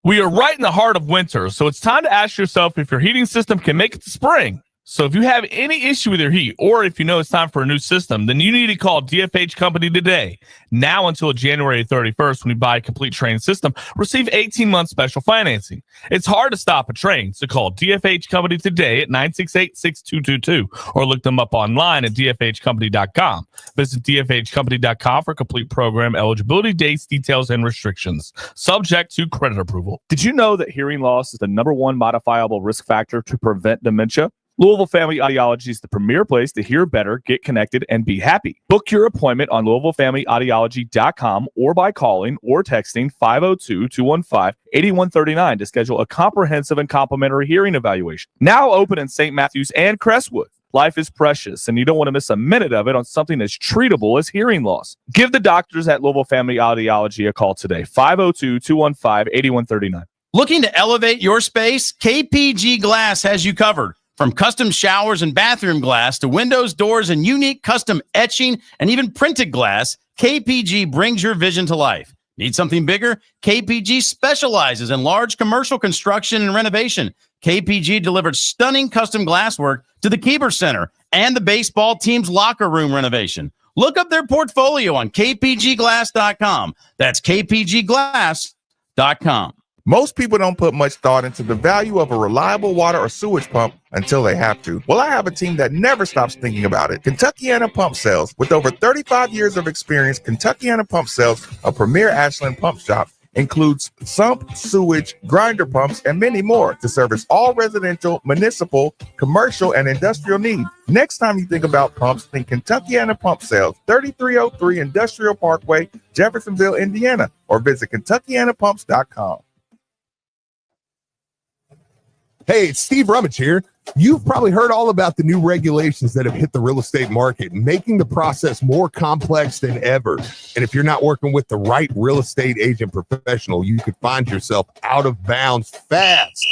We are right in the heart of winter, so it's time to ask yourself if your heating system can make it to spring. So if you have any issue with your heat, or if you know it's time for a new system, then you need to call DFH Company today. Now until January 31st, when you buy a complete Trane system, receive 18-month special financing. It's hard to stop a Trane, so call DFH Company today at 968-6222, or look them up online at dfhcompany.com. Visit dfhcompany.com for complete program eligibility, dates, details, and restrictions. Subject to credit approval. Did you know that hearing loss is the #1 modifiable risk factor to prevent dementia? Louisville Family Audiology is the premier place to hear better, get connected, and be happy. Book your appointment on LouisvilleFamilyAudiology.com or by calling or texting 502-215-8139 to schedule a comprehensive and complimentary hearing evaluation. Now open in St. Matthews and Crestwood. Life is precious, and you don't want to miss a minute of it on something as treatable as hearing loss. Give the doctors at Louisville Family Audiology a call today, 502-215-8139. Looking to elevate your space? KPG Glass has you covered. From custom showers and bathroom glass to windows, doors, and unique custom etching and even printed glass, KPG brings your vision to life. Need something bigger? KPG specializes in large commercial construction and renovation. KPG delivered stunning custom glasswork to the Keeber Center and the baseball team's locker room renovation. Look up their portfolio on kpgglass.com. That's kpgglass.com. Most people don't put much thought into the value of a reliable water or sewage pump until they have to. Well, I have a team that never stops thinking about it. Kentuckiana Pump Sales. With over 35 years of experience, Kentuckiana Pump Sales, a premier Ashland pump shop, includes sump, sewage, grinder pumps, and many more to service all residential, municipal, commercial, and industrial needs. Next time you think about pumps, think Kentuckiana Pump Sales, 3303 Industrial Parkway, Jeffersonville, Indiana, or visit KentuckianaPumps.com. Hey, it's Steve Rummage here. You've probably heard all about the new regulations that have hit the real estate market, making the process more complex than ever. And if you're not working with the right real estate agent professional, you could find yourself out of bounds fast.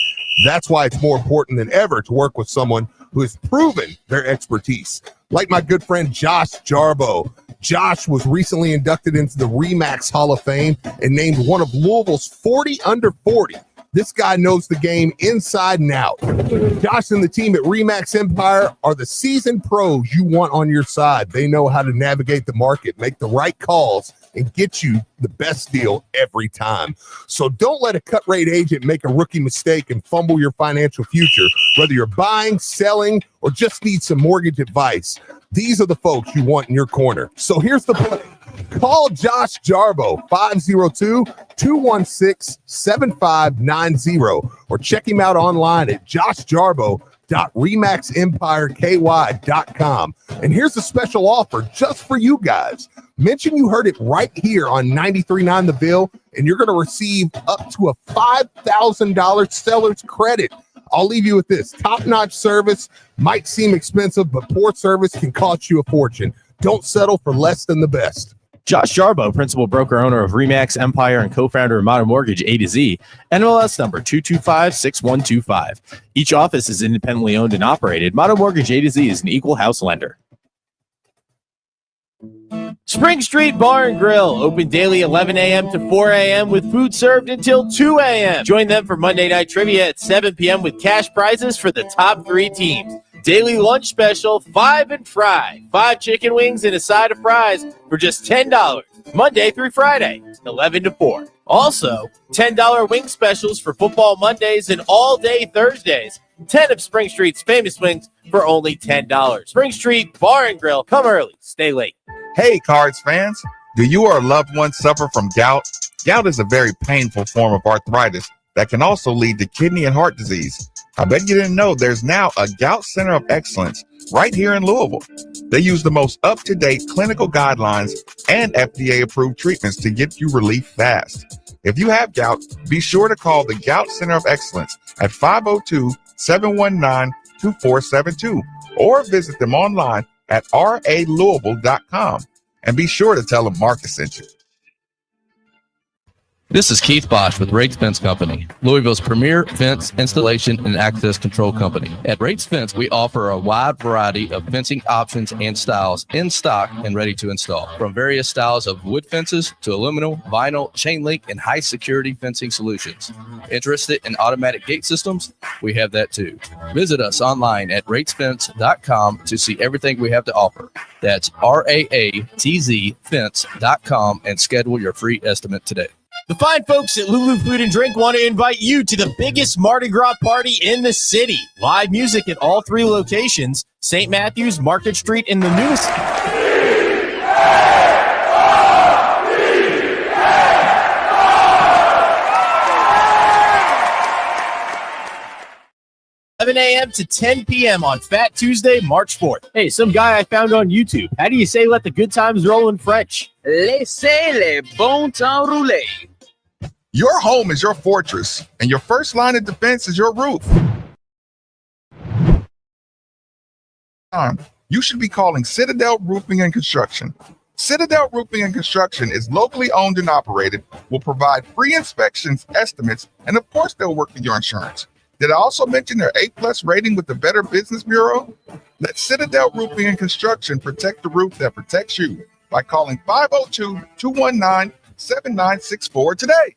That's why it's more important than ever to work with someone who has proven their expertise. Like my good friend Josh Jarbo. Josh was recently inducted into the RE/MAX Hall of Fame and named one of Louisville's 40 under 40. This guy knows the game inside and out. Josh and the team at RE/MAX Empire are the seasoned pros you want on your side. They know how to navigate the market, make the right calls, and get you the best deal every time. So don't let a cut rate agent make a rookie mistake and fumble your financial future, whether you're buying, selling, or just need some mortgage advice. These are the folks you want in your corner. So here's the play. Call Josh Jarbo, 502-216-7590, or check him out online at joshjarbo.remaxempireky.com. And here's a special offer just for you guys. Mention you heard it right here on 93.9 The Bill, and you're going to receive up to a $5,000 seller's credit. I'll leave you with this. Top-notch service might seem expensive, but poor service can cost you a fortune. Don't settle for less than the best. Josh Jarbo, principal broker owner of RE/MAX Empire and co-founder of Modern Mortgage A to Z, NMLS number 2256125. Each office is independently owned and operated. Modern Mortgage A to Z is an equal house lender. Spring Street Bar and Grill, open daily 11 a.m. to 4 a.m. with food served until 2 a.m. Join them for Monday Night Trivia at 7 p.m. with cash prizes for the top 3 teams. Daily lunch special, 5 and fry. 5 chicken wings and a side of fries for just $10. Monday through Friday, 11 to 4. Also, $10 wing specials for football Mondays and all-day Thursdays. 10 of Spring Street's famous wings for only $10. Spring Street Bar and Grill. Come early, stay late. Hey, Cards fans. Do you or a loved one suffer from gout? Gout is a very painful form of arthritis that can also lead to kidney and heart disease. I bet you didn't know there's now a Gout Center of Excellence right here in Louisville. They use the most up-to-date clinical guidelines and FDA-approved treatments to get you relief fast. If you have gout, be sure to call the Gout Center of Excellence at 502-719-2472 or visit them online at ralouisville.com. And be sure to tell them Marcus sent you. This is Keith Bosch with Rates Fence Company, Louisville's premier fence installation and access control company. At Rates Fence, we offer a wide variety of fencing options and styles in stock and ready to install. From various styles of wood fences to aluminum, vinyl, chain link, and high security fencing solutions. Interested in automatic gate systems? We have that too. Visit us online at ratesfence.com to see everything we have to offer. That's RAATZ fence.com and schedule your free estimate today. The fine folks at Lulu Food and Drink want to invite you to the biggest Mardi Gras party in the city. Live music at all 3 locations, St. Matthews, Market Street, and the newest... 11 a.m. to 10 p.m. on Fat Tuesday, March 4th. Hey, some guy I found on YouTube. How do you say let the good times roll in French? Laissez les bon temps rouler. Your home is your fortress, and your first line of defense is your roof. time, you should be calling Citadel Roofing and Construction. Citadel Roofing and Construction is locally owned and operated, will provide free inspections, estimates, and of course they'll work with your insurance. Did I also mention their A+ rating with the Better Business Bureau? Let Citadel Roofing and Construction protect the roof that protects you by calling 502-219-7964 today.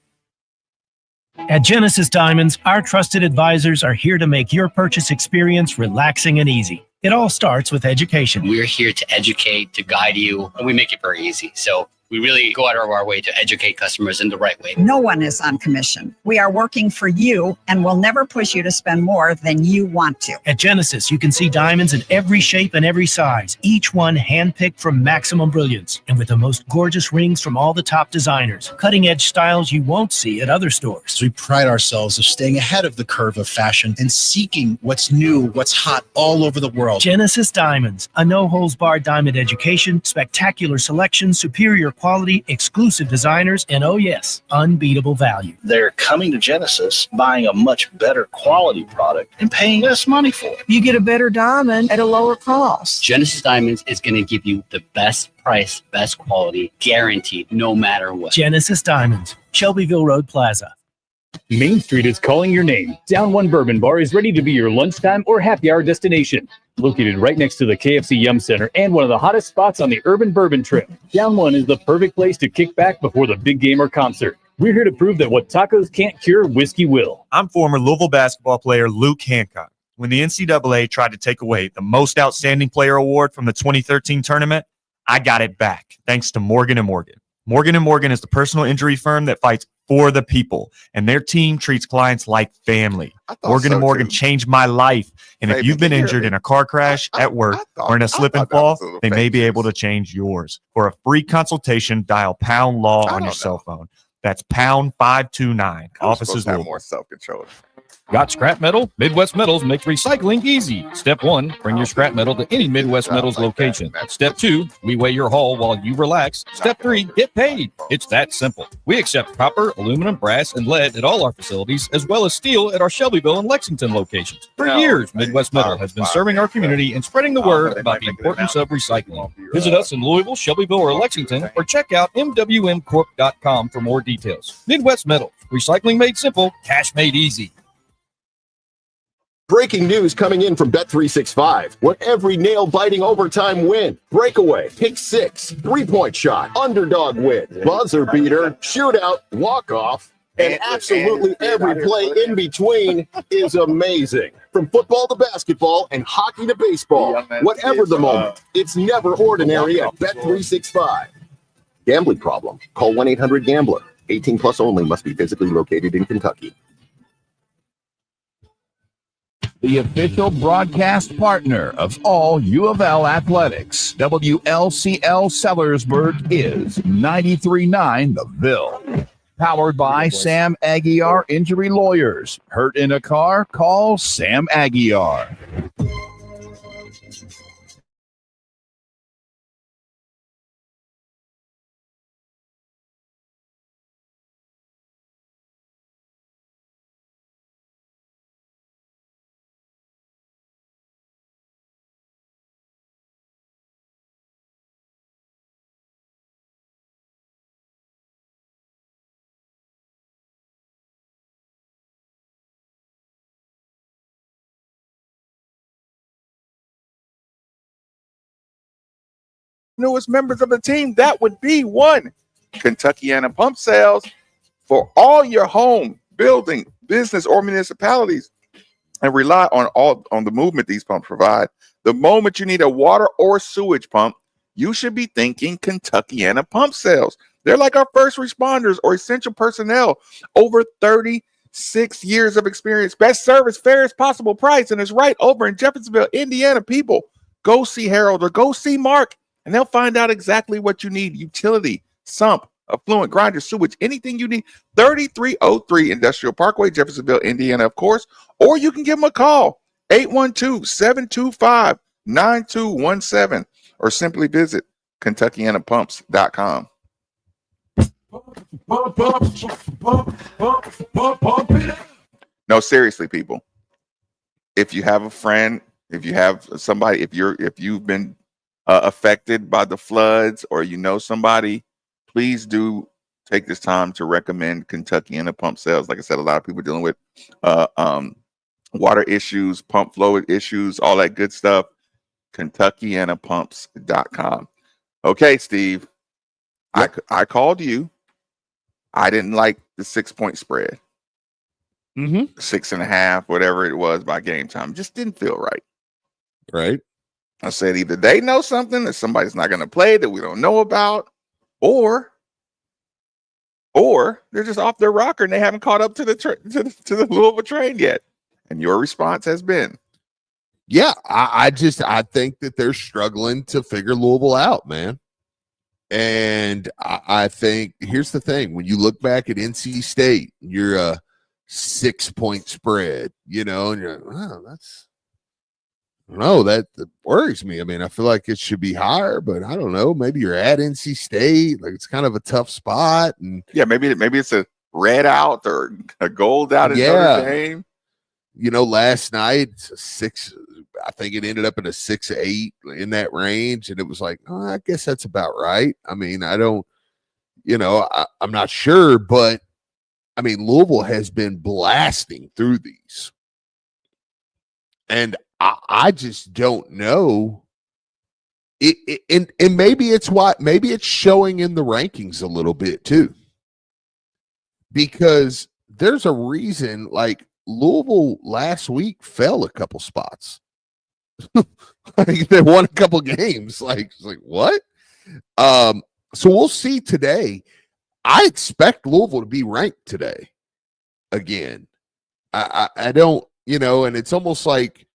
At Genesis Diamonds, our trusted advisors are here to make your purchase experience relaxing and easy. It all starts with education. We're here to educate, to guide you, and we make it very easy. So we really go out of our way to educate customers in the right way. No one is on commission. We are working for you and will never push you to spend more than you want to. At Genesis, you can see diamonds in every shape and every size, each one handpicked from maximum brilliance and with the most gorgeous rings from all the top designers. Cutting-edge styles you won't see at other stores. We pride ourselves of staying ahead of the curve of fashion and seeking what's new, what's hot all over the world. Genesis Diamonds, a no-holds-barred diamond education, spectacular selection, superior quality, exclusive designers, and oh yes, unbeatable value. They're coming to Genesis, buying a much better quality product and paying less money for it. You get a better diamond at a lower cost. Genesis Diamonds is going to give you the best price, best quality, guaranteed, no matter what. Genesis Diamonds, Shelbyville Road Plaza. Main Street is calling your name. Down One Bourbon Bar is ready to be your lunchtime or happy hour destination. Located right next to the KFC Yum Center and one of the hottest spots on the Urban Bourbon Trail, Down One is the perfect place to kick back before the big game or concert. We're here to prove that what tacos can't cure, whiskey will. I'm former Louisville basketball player Luke Hancock. When the NCAA tried to take away the Most Outstanding Player Award from the 2013 tournament, I got it back thanks to Morgan & Morgan. Morgan & Morgan is the personal injury firm that fights for the people, and their team treats clients like family. Morgan & Morgan changed my life, and if you've been injured in a car crash, at work, or in a slip and fall, they may be able to change yours. For a free consultation, dial pound law on your cell phone. That's pound 529. Offices have will more self-control. Got scrap metal? Midwest Metals makes recycling easy. Step 1, bring your scrap metal to any Midwest Metals location. Step 2, we weigh your haul while you relax. Step 3, get paid. It's that simple. We accept copper, aluminum, brass, and lead at all our facilities, as well as steel at our Shelbyville and Lexington locations. For years, Midwest Metal has been serving our community and spreading the word about the importance of recycling. Visit us in Louisville, Shelbyville, or Lexington, or check out mwmcorp.com for more details. Midwest Metals, recycling made simple, cash made easy. Breaking news coming in from Bet365. Want every nail-biting overtime win, breakaway, pick six, three-point shot, underdog win, buzzer beater, shootout, walk-off, and absolutely every play in between is amazing. From football to basketball and hockey to baseball, whatever the moment, it's never ordinary at Bet365. Gambling problem? Call 1-800-GAMBLER. 18 plus only. Must be physically located in Kentucky. The official broadcast partner of all U of L athletics, WLCL Sellersburg is 93.9 The Ville. Powered by Sam Aguiar Injury Lawyers. Hurt in a car? Call Sam Aguiar. Newest members of the team, that would be one, Kentuckiana Pump Sales. For all your home, building, business, or municipalities, and rely on the movement these pumps provide. The moment you need a water or sewage pump, you should be thinking Kentuckiana Pump Sales. They're like our first responders or essential personnel. Over 36 years of experience, best service, fairest possible price, and it's right over in Jeffersonville, Indiana. People, go see Harold or go see Mark, and they'll find out exactly what you need. Utility, sump, affluent grinder, sewage, anything you need. 3303 Industrial Parkway, Jeffersonville, Indiana, of course. Or you can give them a call, 812-725-9217, or simply visit KentuckianaPumps.com. No, seriously, people. If you have a friend If you have somebody, if you've been affected by the floods, or you know somebody, please do take this time to recommend Kentucky in the pump sales. Like I said, a lot of people dealing with water issues, pump flow issues, all that good stuff. KentuckyAnnaPumps.com. Okay, Steve. Yep. I called you. I didn't like the 6-point spread. 6.5, whatever it was by game time. Just didn't feel right. Right. I said either they know something that somebody's not going to play that we don't know about, or they're just off their rocker and they haven't caught up to the Louisville train yet. And your response has been, yeah, I think that they're struggling to figure Louisville out, man. And I think here's the thing: when you look back at NC State, you're a 6-point spread, and you're like, wow, that worries me. I mean, I feel like it should be higher, but I don't know. Maybe you're at NC State, like it's kind of a tough spot, and yeah, maybe it's a red out or a gold out in Notre Dame. Last night, 6. I think it ended up in a 6-8 in that range, and it was like, oh, I guess that's about right. I mean, I don't, I'm not sure, but I mean, Louisville has been blasting through these, and I just don't know. And maybe it's showing in the rankings a little bit too, because there's a reason. Like Louisville last week fell a couple spots. Like they won a couple games. Like what? So we'll see today. I expect Louisville to be ranked today again. I don't, and it's almost like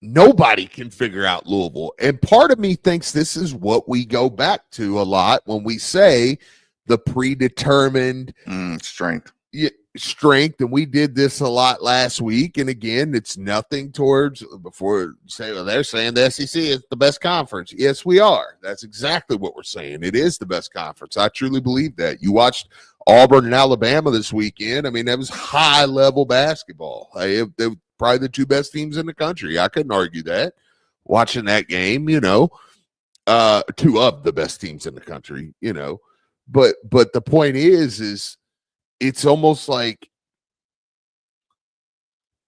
nobody can figure out Louisville. And part of me thinks this is what we go back to a lot when we say the predetermined strength. And we did this a lot last week. And again, it's nothing towards before say, well, they're saying the SEC is the best conference. Yes, we are. That's exactly what we're saying. It is the best conference. I truly believe that. You watched Auburn and Alabama this weekend. I mean, that was high level basketball. They were probably the 2 best teams in the country. I couldn't argue that. Watching that game, 2 of the best teams in the country, but the point is it's almost like,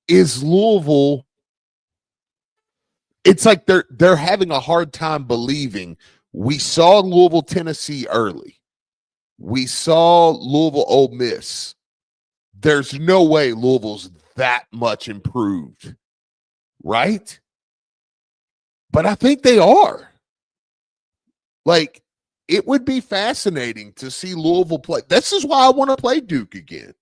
is Louisville, it's like they're having a hard time believing. We saw Louisville, Tennessee early. We saw Louisville, Ole Miss. There's no way Louisville's that much improved, right? But I think they are. Like, it would be fascinating to see Louisville play. This is why I want to play Duke again.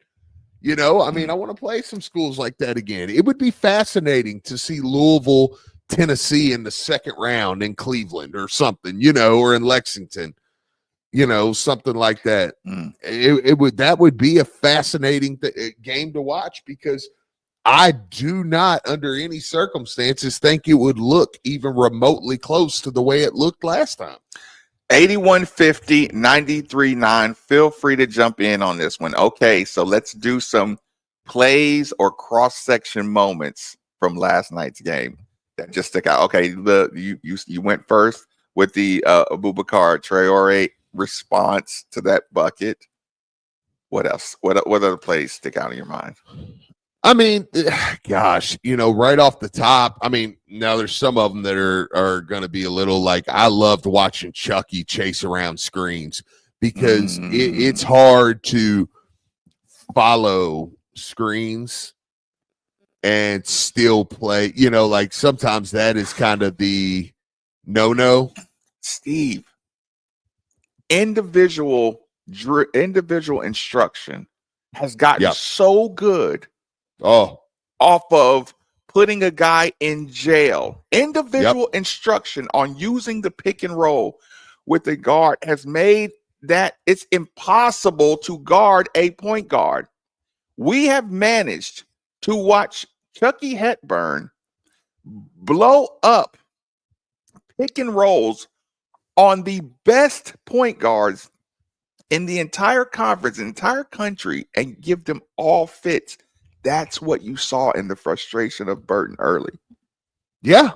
I mean, I want to play some schools like that again. It would be fascinating to see Louisville, Tennessee in the second round in Cleveland or something, or in Lexington, something like that. That would be a fascinating game to watch, because I do not, under any circumstances, think it would look even remotely close to the way it looked last time. 8150 93.9. Feel free to jump in on this one. Okay, so let's do some plays or cross-section moments from last night's game that just stick out. Okay, you went first with the Abubakar Traore response to that bucket. What else? What other plays stick out in your mind? I mean, gosh, right off the top, I mean, now there's some of them that are going to be a little like, I loved watching Chucky chase around screens, because it's hard to follow screens and still play, like sometimes that is kind of the no. Steve, individual instruction has gotten so good off of putting a guy in jail. Individual instruction on using the pick and roll with the guard has made that it's impossible to guard a point guard. We have managed to watch Chucky Hepburn blow up pick and rolls on the best point guards in the entire conference, entire country, and give them all fits that's what you saw in the frustration of Burton early. Yeah.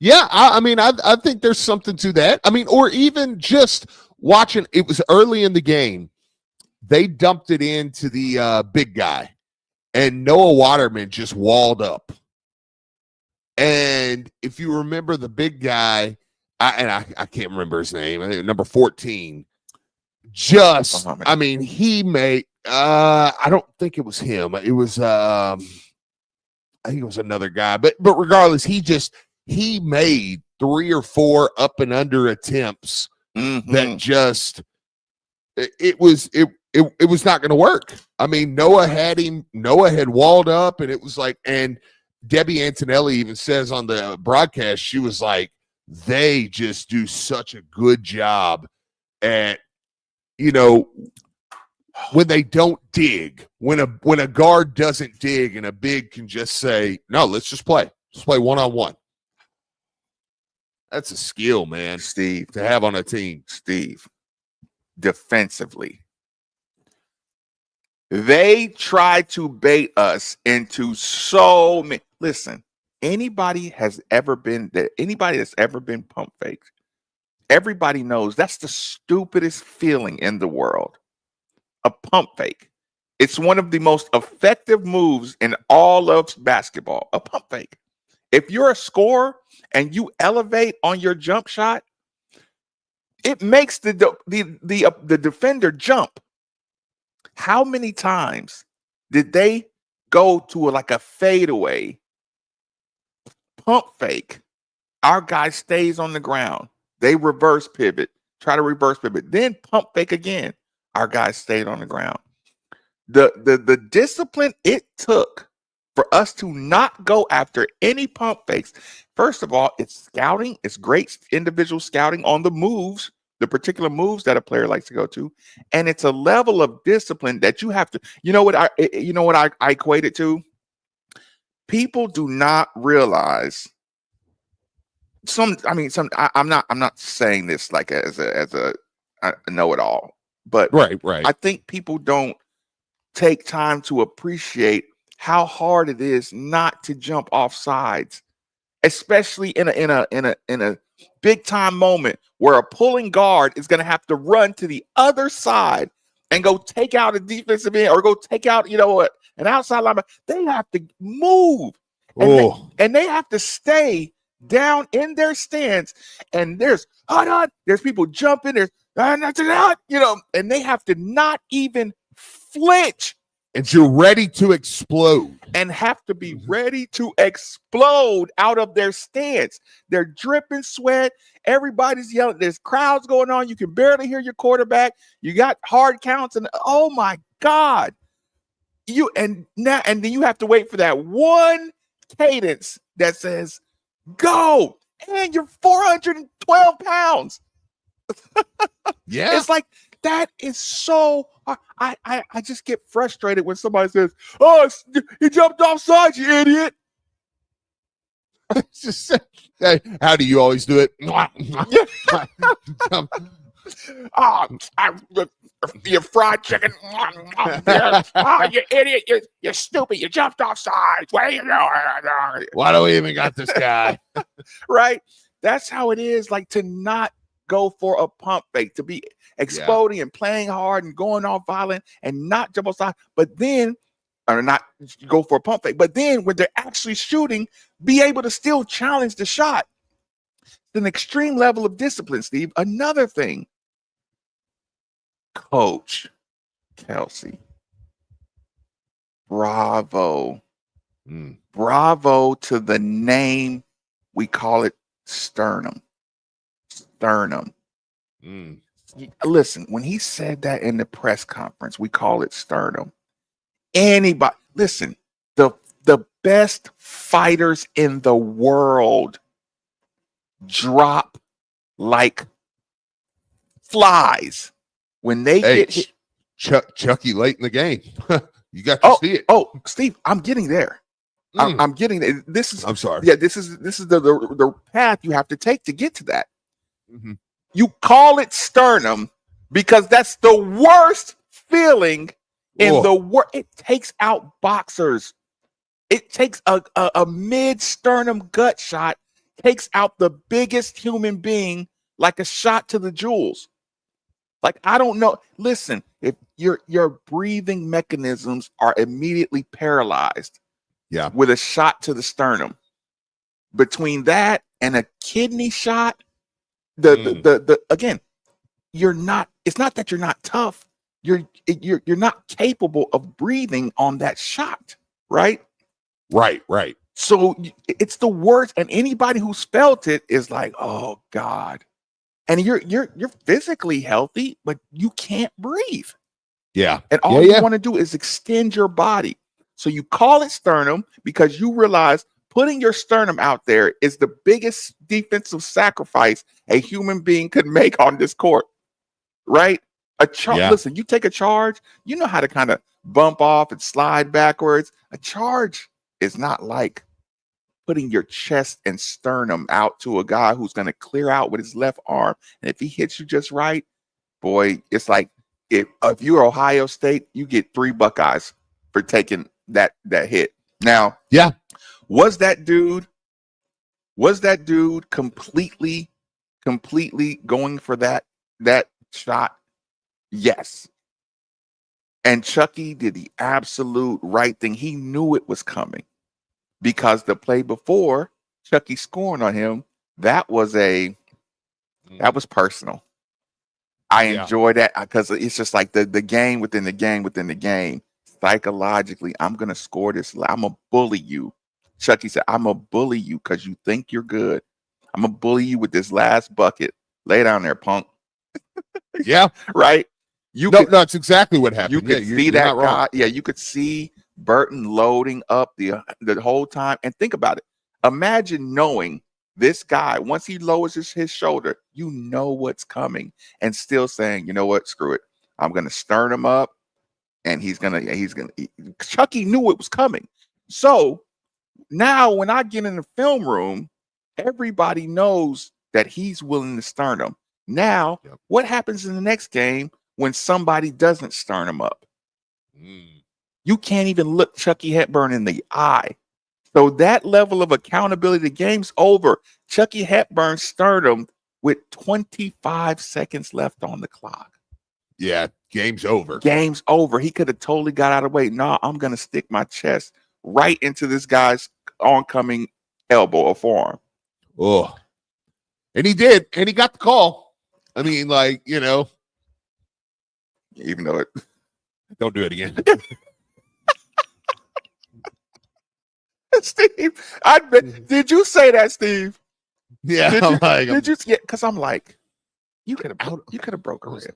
Yeah, I mean, I think there's something to that. I mean, or even just watching, it was early in the game. They dumped it into the big guy, and Noah Waterman just walled up. And if you remember the big guy, I can't remember his name, I think number 14, I mean, he made, I don't think it was him. It was, I think it was another guy. But regardless, he made 3 or 4 up and under attempts that just it was not going to work. I mean, Noah had walled up, and it was like, and Debbie Antonelli even says on the broadcast, she was like, they just do such a good job at, when they don't dig, when a guard doesn't dig and a big can just say, no, let's just play one-on-one. That's a skill, man, Steve, to have on a team. Steve, defensively, they try to bait us into so many. Listen, anybody that's ever been pump faked, everybody knows that's the stupidest feeling in the world. A pump fake. It's one of the most effective moves in all of basketball. A pump fake. If you're a scorer and you elevate on your jump shot, it makes the defender jump. How many times did they go to a fadeaway pump fake? Our guy stays on the ground. They reverse pivot, try to reverse pivot, then pump fake again. Our guys stayed on the ground. The discipline it took for us to not go after any pump fakes. First of all, it's scouting. It's great individual scouting on the moves, the particular moves that a player likes to go to, and it's a level of discipline that you have to. You know what I equate it to? People do not realize. I'm not saying this like as a know-it-all, but right. I think people don't take time to appreciate how hard it is not to jump off sides, especially in a big time moment where a pulling guard is going to have to run to the other side and go take out a defensive end or go take out an outside lineman. They have to move and they have to stay down in their stance, and there's people jumping, and they have to not even flinch. And you're ready to explode. And have to be ready to explode out of their stance. They're dripping sweat. Everybody's yelling. There's crowds going on. You can barely hear your quarterback. You got hard counts, and oh my God. And then you have to wait for that one cadence that says, go. And you're 412 pounds. Yeah. It's like, that is so. I just get frustrated when somebody says, "Oh, he jumped off sides, you idiot." How do you always do it? You fried chicken. Oh, you idiot. You're stupid. You jumped off sides. Why do we even got this guy? Right? That's how it is. Like, to not go for a pump fake, to be exploding and playing hard and going off violent and not jump outside, but then, or not go for a pump fake, but then when they're actually shooting, be able to still challenge the shot. It's an extreme level of discipline, Steve. Another thing, Coach Kelsey, bravo. Bravo to the name. We call it sternum. Listen, when he said that in the press conference, we call it sternum. Anybody, listen, the best fighters in the world drop like flies when they get hit. Chucky late in the game. You got to see it. Oh, Steve, I'm getting there. I'm getting there. I'm sorry. Yeah, this is the path you have to take to get to that. Mm-hmm. You call it sternum because that's the worst feeling in the world. It takes out boxers. It takes a mid-sternum gut shot, takes out the biggest human being like a shot to the jewels. Like, I don't know. Listen, if your breathing mechanisms are immediately paralyzed with a shot to the sternum, between that and a kidney shot, again, you're not, it's not that you're not tough. You're not capable of breathing on that shot, right? Right. So it's the worst, and anybody who's felt it is like, oh God. And you're physically healthy, but you can't breathe. Yeah. And all you want to do is extend your body. So you call it sternum because you realize putting your sternum out there is the biggest defensive sacrifice a human being could make on this court, right? Listen, you take a charge, you know how to kind of bump off and slide backwards. A charge is not like putting your chest and sternum out to a guy who's going to clear out with his left arm. And if he hits you just right, boy, it's like if you're Ohio State, you get 3 Buckeyes for taking that hit. Now, was that dude completely going for that shot? Yes. And Chucky did the absolute right thing. He knew it was coming because the play before Chucky scoring on him, that was personal. I enjoy that because it's just like the game within the game within the game. Psychologically, I'm going to score this. I'm going to bully you. Chucky said, I'm going to bully you because you think you're good. I'm going to bully you with this last bucket. Lay down there, punk. Right? That's exactly what happened. You could see that guy. Yeah, you could see Burton loading up the whole time. And think about it. Imagine knowing this guy, once he lowers his shoulder, you know what's coming, and still saying, you know what, screw it. I'm going to stern him up, and Chucky knew it was coming. So now when I get in the film room, everybody knows that he's willing to stern him. Now, what happens in the next game when somebody doesn't stern him up? You can't even look Chucky Hepburn in the eye. So that level of accountability, the game's over. Chucky Hepburn sterned him with 25 seconds left on the clock. Yeah, game's over. Game's over. He could have totally got out of the way. No, I'm going to stick my chest right into this guy's oncoming elbow or forearm. Oh, and he did, and he got the call. I mean, like, you know, even though don't do it again. Steve, did you say that, Steve? Yeah, did you? Yeah, because I'm like, you could have broke a rib.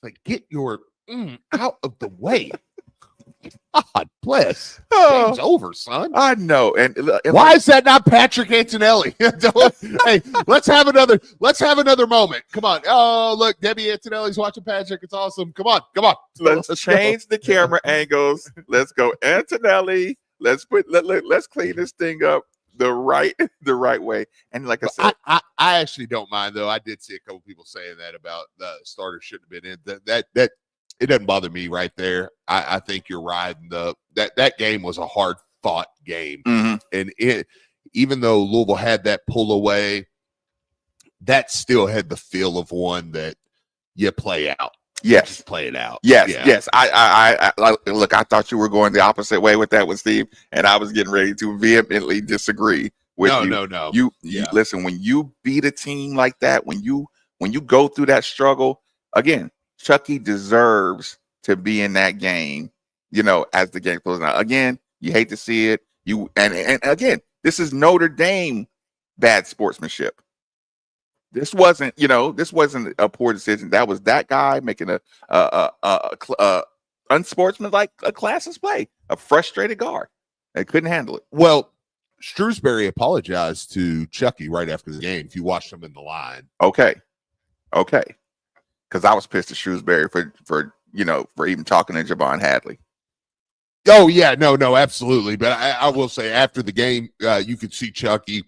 Like, get your out of the way. God bless. Game's over, son. I know. And why is that not Patrick Antonelli? Hey, let's have another moment. Come on. Oh, look, Debbie Antonelli's watching Patrick. It's awesome. Come on. Let's change the camera angles. Let's go, Antonelli. Let's clean this thing up the right way. And like I said, I actually don't mind, though. I did see a couple people saying that about the starter shouldn't have been in. That it doesn't bother me right there. I think you're right. That game was a hard fought game, and even though Louisville had that pull away, that still had the feel of one that you play out. Yes, just play it out. Yes. I look. I thought you were going the opposite way with that with Steve, and I was getting ready to vehemently disagree with you. No. You listen. When you beat a team like that, when you go through that struggle again, Chucky deserves to be in that game. You know, as the game closes out. Again, you hate to see it. And again, this is Notre Dame bad sportsmanship. This wasn't a poor decision. That was that guy making a unsportsmanlike a classless play, a frustrated guard. They couldn't handle it. Well, Shrewsbury apologized to Chucky right after the game. If you watched him in the line, okay, because I was pissed at Shrewsbury for even talking to Javon Hadley. Oh yeah, no, absolutely. But I will say after the game, you could see Chucky,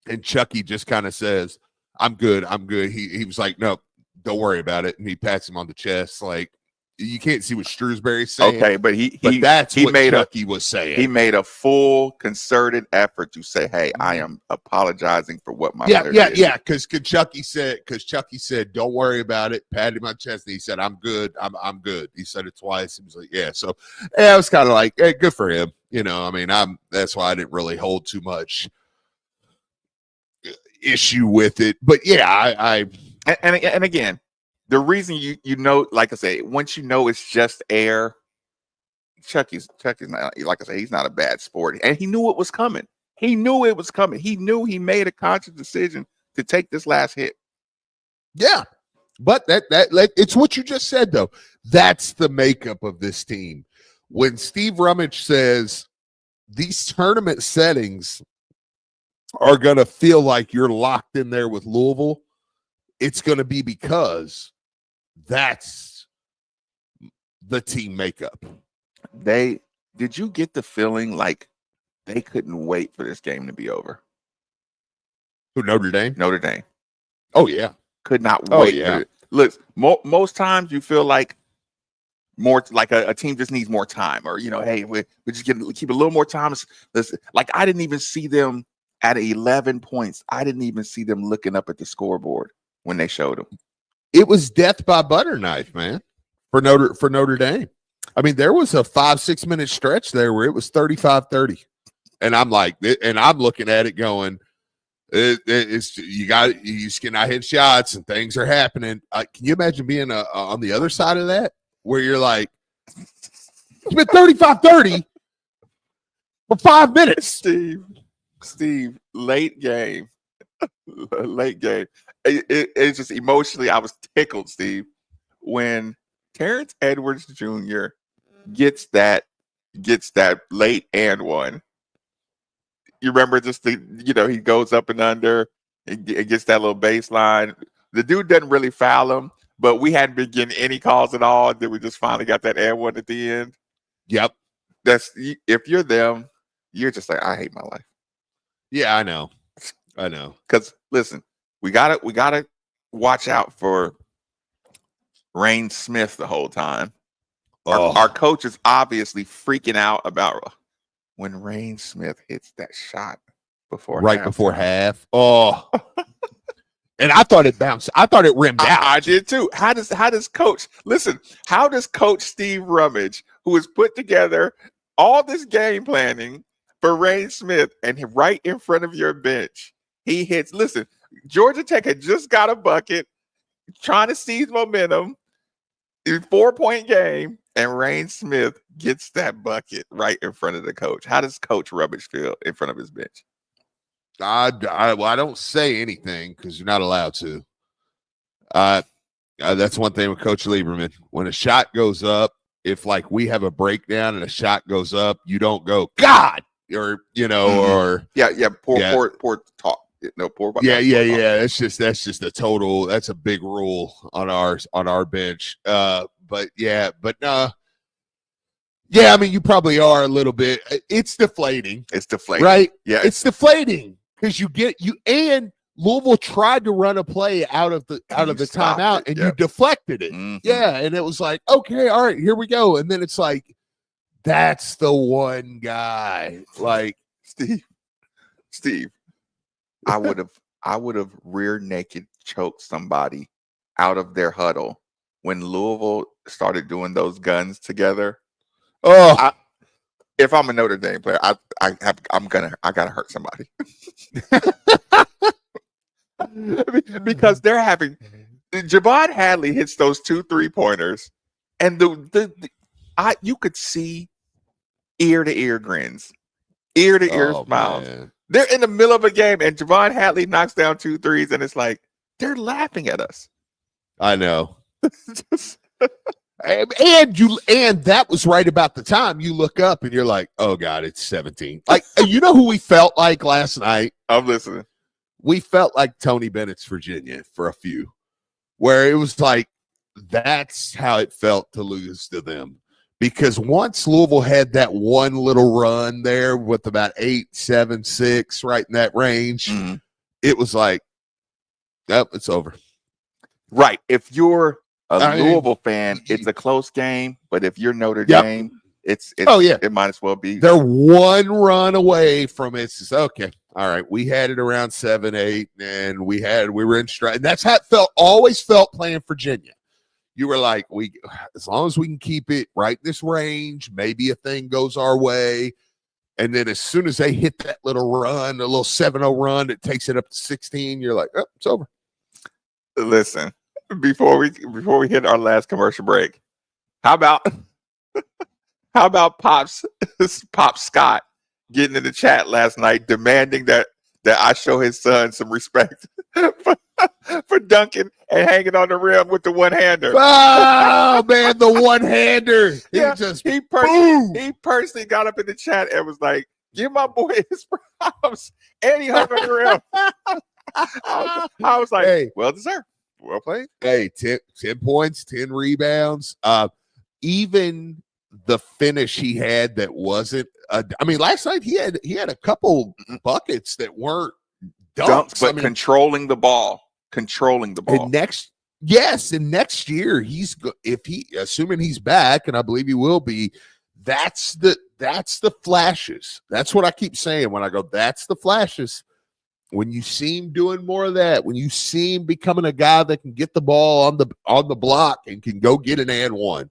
and Chucky just kind of says, I'm good. He was like, no, don't worry about it. And he pats him on the chest. Like, You can't see what Shrewsbury's saying. Okay, but that's what made Chucky was saying. He made a full concerted effort to say, "Hey, I am apologizing for what my mother did." Yeah. Because Chucky said, "Don't worry about it." Patted my chest, and he said, "I'm good. I'm good." He said it twice. He was like, "Yeah." So, I was kind of like, "Hey, good for him." I mean, that's why I didn't really hold too much issue with it. But yeah, and again, the reason you know, like I say, once you know it's just air, Chucky's not, like I say, he's not a bad sport, and he knew it was coming. He knew it was coming. He knew he made a conscious decision to take this last hit. Yeah, but that it's what you just said though. That's the makeup of this team. When Steve Rummage says these tournament settings are going to feel like you're locked in there with Louisville, it's going to be because that's the team makeup. Did you get the feeling like they couldn't wait for this game to be over? Who, Notre Dame? Notre Dame. Oh, yeah. Could not Oh, wait. yeah. Look, most times you feel like more like a team just needs more time, or hey, we just keep a little more time. Like I didn't even see them at 11 points. I didn't even see them looking up at the scoreboard when they showed them. It was death by butter knife, man, for Notre Dame. I mean, there was a 5-6 minute stretch there where it was 35-30, and I'm like, and I'm looking at it going, it's you just cannot hit shots and things are happening. Can you imagine being on the other side of that where you're like, it's been 35-30 for 5 minutes, Steve, late game. It's just emotionally, I was tickled, Steve, when Terrence Edwards Jr. gets that late and one. You remember just he goes up and under and gets that little baseline. The dude doesn't really foul him, but we hadn't been getting any calls at all. Then we just finally got that and one at the end. Yep. If you're them, you're just like, I hate my life. Yeah, I know. Because listen, we gotta watch out for Rain Smith the whole time. Our coach is obviously freaking out about when Rain Smith hits that shot before half. Oh, and I thought it bounced. I thought it rimmed out. I did too. How does Coach Steve Rummage, who has put together all this game planning for Rain Smith, and right in front of your bench, he hits? Listen, Georgia Tech had just got a bucket, trying to seize momentum. 4-point game, and Rain Smith gets that bucket right in front of the coach. How does Coach Rummage feel in front of his bench? I don't say anything because you're not allowed to. That's one thing with Coach Lieberman. When a shot goes up, if like we have a breakdown and a shot goes up, you don't go, God, or or poor talk. No, poor. Yeah. That's just a total. That's a big rule on our bench. I mean, you probably are a little bit. It's deflating. Right? Yeah, it's deflating because and Louisville tried to run a play out of the timeout, and you deflected it. Mm-hmm. Yeah, and it was like, okay, all right, here we go, and then it's like, that's the one guy, like Steve. I would have rear naked choked somebody out of their huddle when Louisville started doing those guns together. Oh, if I'm a Notre Dame player, I gotta hurt somebody because they're having Javon Hadley hits those 2 3-pointers, and you could see ear to ear grins, ear to ear smiles. Man. They're in the middle of a game, and Javon Hadley knocks down 2 threes, and it's like they're laughing at us. I know. And that was right about the time you look up and you're like, oh God, it's 17. Like, you know who we felt like last night? I'm listening. We felt like Tony Bennett's Virginia for a few, where it was like, that's how it felt to lose to them. Because once Louisville had that one little run there with about 8, 7, 6, right in that range, it was like, oh, it's over. Right. If you're Louisville fan, it's a close game, but if you're Notre Yep. Dame, it's it might as well be. They're one run away from it's okay. All right, we had it around 7-8, and we were in stride. And that's how it always felt playing Virginia. You were like, as long as we can keep it right in this range, maybe a thing goes our way. And then as soon as they hit that little run, a little 7-0 run that takes it up to 16, you're like, oh, it's over. Listen, before we hit our last commercial break, how about Pop Scott getting in the chat last night demanding that I show his son some respect for dunking and hanging on the rim with the one-hander. Oh man, the one-hander. He personally got up in the chat and was like, "Give my boy his props," and he hung on the rim. I was like, hey, well deserved, well played. Hey, 10 points, 10 rebounds. Even the finish he had that wasn't. Last night he had a couple buckets that weren't dunks, but controlling the ball. And next year assuming he's back, and I believe he will be. That's the flashes. That's what I keep saying when I go. That's the flashes. When you see him doing more of that, when you see him becoming a guy that can get the ball on the block and can go get an and one.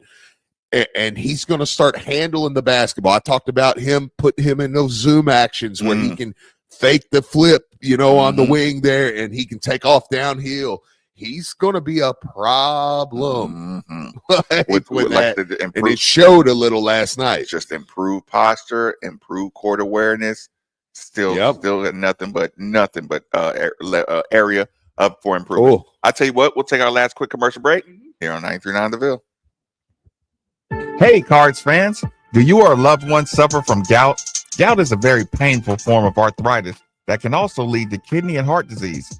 And he's going to start handling the basketball. I talked about putting him in those zoom actions where he can fake the flip, on the wing there, and he can take off downhill. He's going to be a problem with that. And it showed a little last night. Just improved posture, improved court awareness. Still got nothing but area up for improvement. I tell you what, we'll take our last quick commercial break here on 93.9 The Ville. Hey, Cards fans, do you or a loved one suffer from gout? Gout is a very painful form of arthritis that can also lead to kidney and heart disease.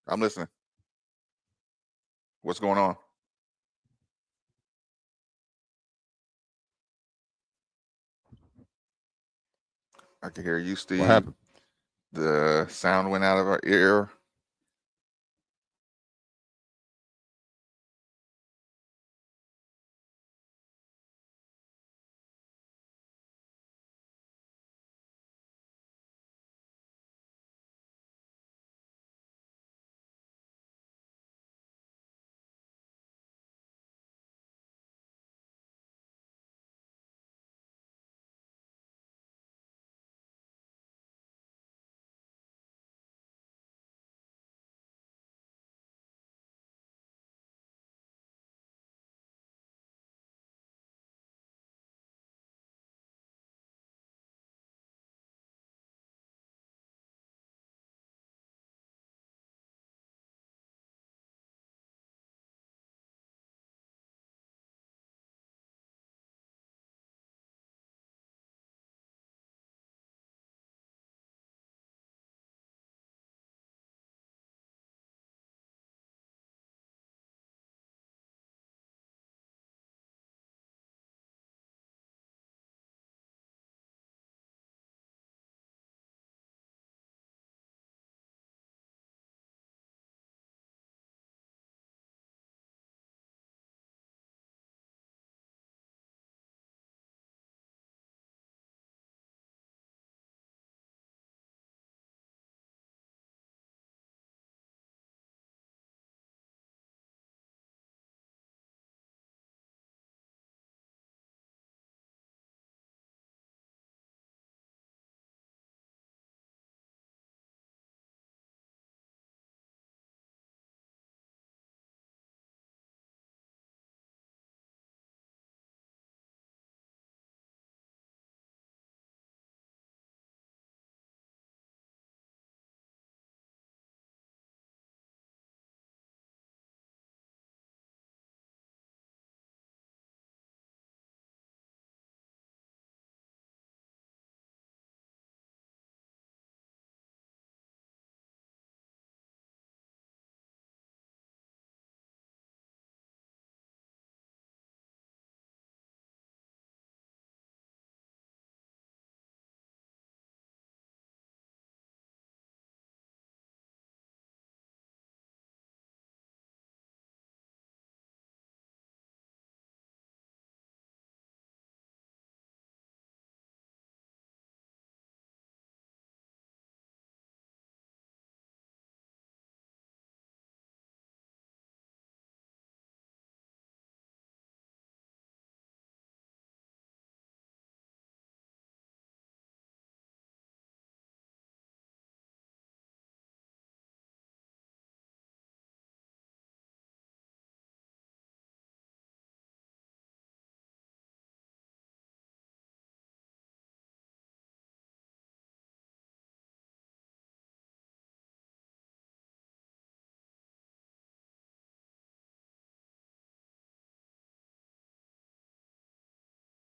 I'm listening. What's going on? I can hear you, Steve. What happened? The sound went out of our ear.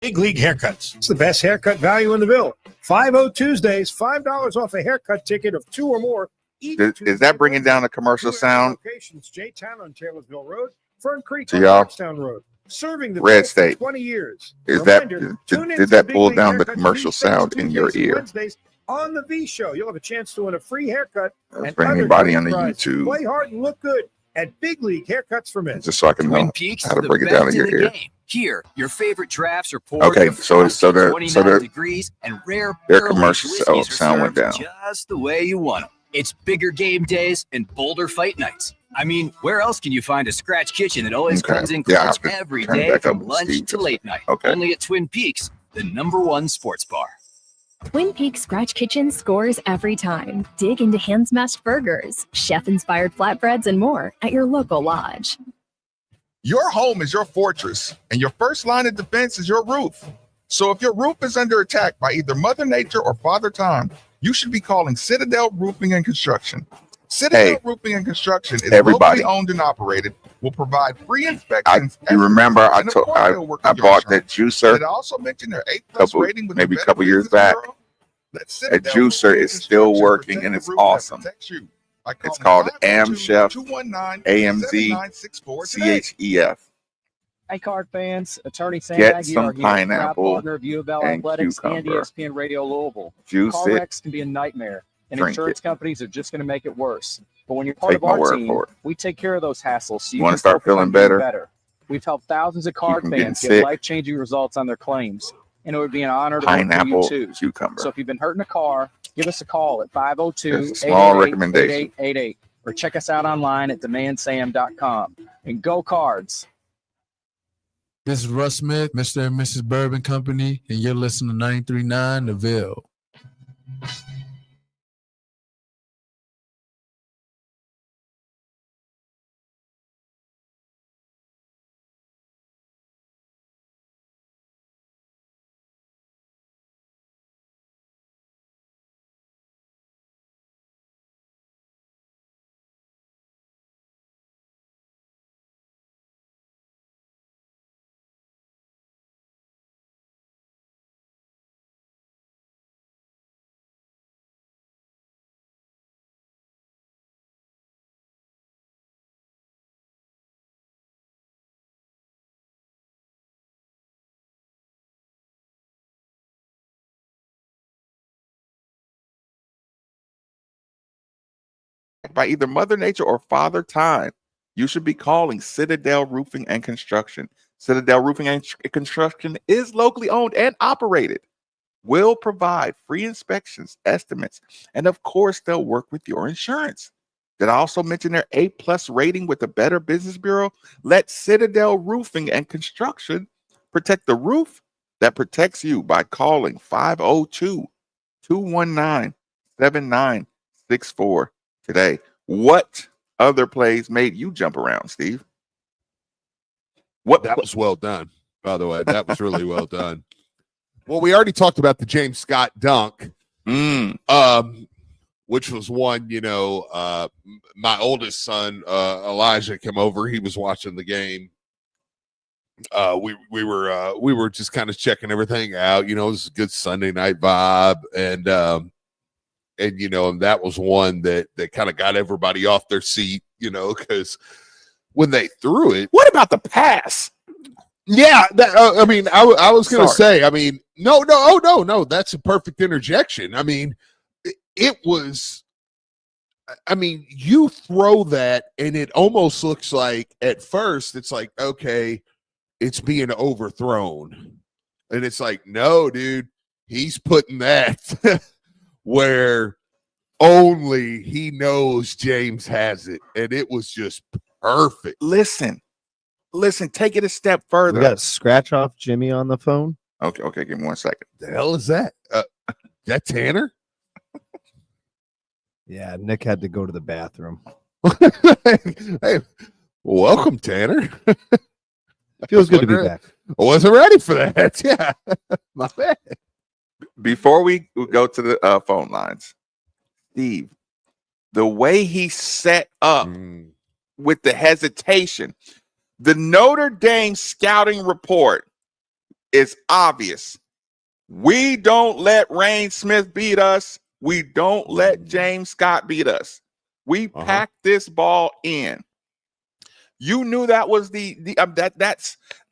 Big League Haircuts. It's the best haircut value in the Ville. 5-0 Tuesdays, $5 off a haircut ticket of 2 or more. Is that bringing down the commercial sound? Locations: J-Town on Taylorsville Road, Fern Creek To on y'all? Georgetown Road. Serving the Red Ville for State. 20 years. Is Reminder, tune in did to that Big pull League down the Haircuts commercial Tuesdays, sound in your Tuesdays, and ear? Wednesdays on the V Show. You'll have a chance to win a free haircut and For other anybody great on the prizes. YouTube. Play hard and look good at Big League Haircuts for Men. Just so I can know how to break it down in your ear. Here, your favorite drafts are poured Okay, from so 29 degrees and rare their barrel-aged commercial whiskeys are sound went served down. just the way you want them. It's bigger game days and bolder fight nights. I mean, where else can you find a scratch kitchen that always Okay. comes in Yeah, I clutch have to every turn it day back from up, lunch Steve. to late night? Okay. Only at Twin Peaks, the #1 sports bar. Twin Peaks Scratch Kitchen scores every time. Dig into hand-smashed burgers, chef-inspired flatbreads, and more at your local lodge. Your home is your fortress, and your first line of defense is your roof. So if your roof is under attack by either Mother Nature or Father Time, you should be calling Citadel Roofing and Construction. Citadel Roofing and Construction is everybody. locally owned and operated, will provide free inspections. You remember I and of course I they'll work with your bought that insurance. juicer Did I also mention their 8+ rating with maybe the a couple Better years Business back. Bureau? Let That Citadel juicer Roofing is and still Construction working protect and the it's roof that awesome. protects you. It's called AmChef, AMZ, CHEF. Hey, Card fans, Attorney Sam Get Aggie some are here, proud pineapple partner of U of L and Athletics and cucumber. ESPN Radio Louisville. Juice Car it. wrecks can be a nightmare, and Drink insurance it. companies are just going to make it worse. But when you're part Take of my our word team, for it. we take care of those hassles so you wanna can start focus on feeling getting better? We've helped thousands of card from getting fans get sick. life-changing results on their claims, and it would be an honor to work Pineapple, for you too. cucumber. So if you've been hurting a car, give us a call at There's a small 502-888-8888 recommendation. or check us out online at demandsam.com. And go Cards! This is Russ Smith, Mr. and Mrs. Bourbon Company, and you're listening to 93.9 The Ville. By either Mother Nature or Father Time, you should be calling Citadel Roofing and Construction. Citadel Roofing and Construction is locally owned and operated, will provide free inspections, estimates, and of course, they'll work with your insurance. Did I also mention their 8+ rating with the Better Business Bureau? Let Citadel Roofing and Construction protect the roof that protects you by calling 502-219-7964 today. What other plays made you jump around, Steve? That was well done, by the way. That was really well done. Well, we already talked about the James Scott dunk, which was one, my oldest son, Elijah, came over. He was watching the game. We were just kind of checking everything out. It was a good Sunday night vibe. And that was one that kind of got everybody off their seat, because when they threw it. What about the pass? Yeah, I was going to say, no, that's a perfect interjection. It was, you throw that and it almost looks like at first it's like, okay, it's being overthrown. And it's like, no, dude, he's putting that where only he knows James has it. And it was just perfect. Listen, take it a step further. We got scratch off Jimmy on the phone. Okay, give me 1 second. The hell is that? That Tanner? Yeah, Nick had to go to the bathroom. Hey, welcome, Tanner. Feels good to be back. I wasn't ready for that. Yeah, my bad. Before we go to the phone lines, Steve, the way he set up with the hesitation, the Notre Dame scouting report, It's obvious. We don't let Rain Smith beat us. We don't let James Scott beat us. We pack this ball in. You knew that was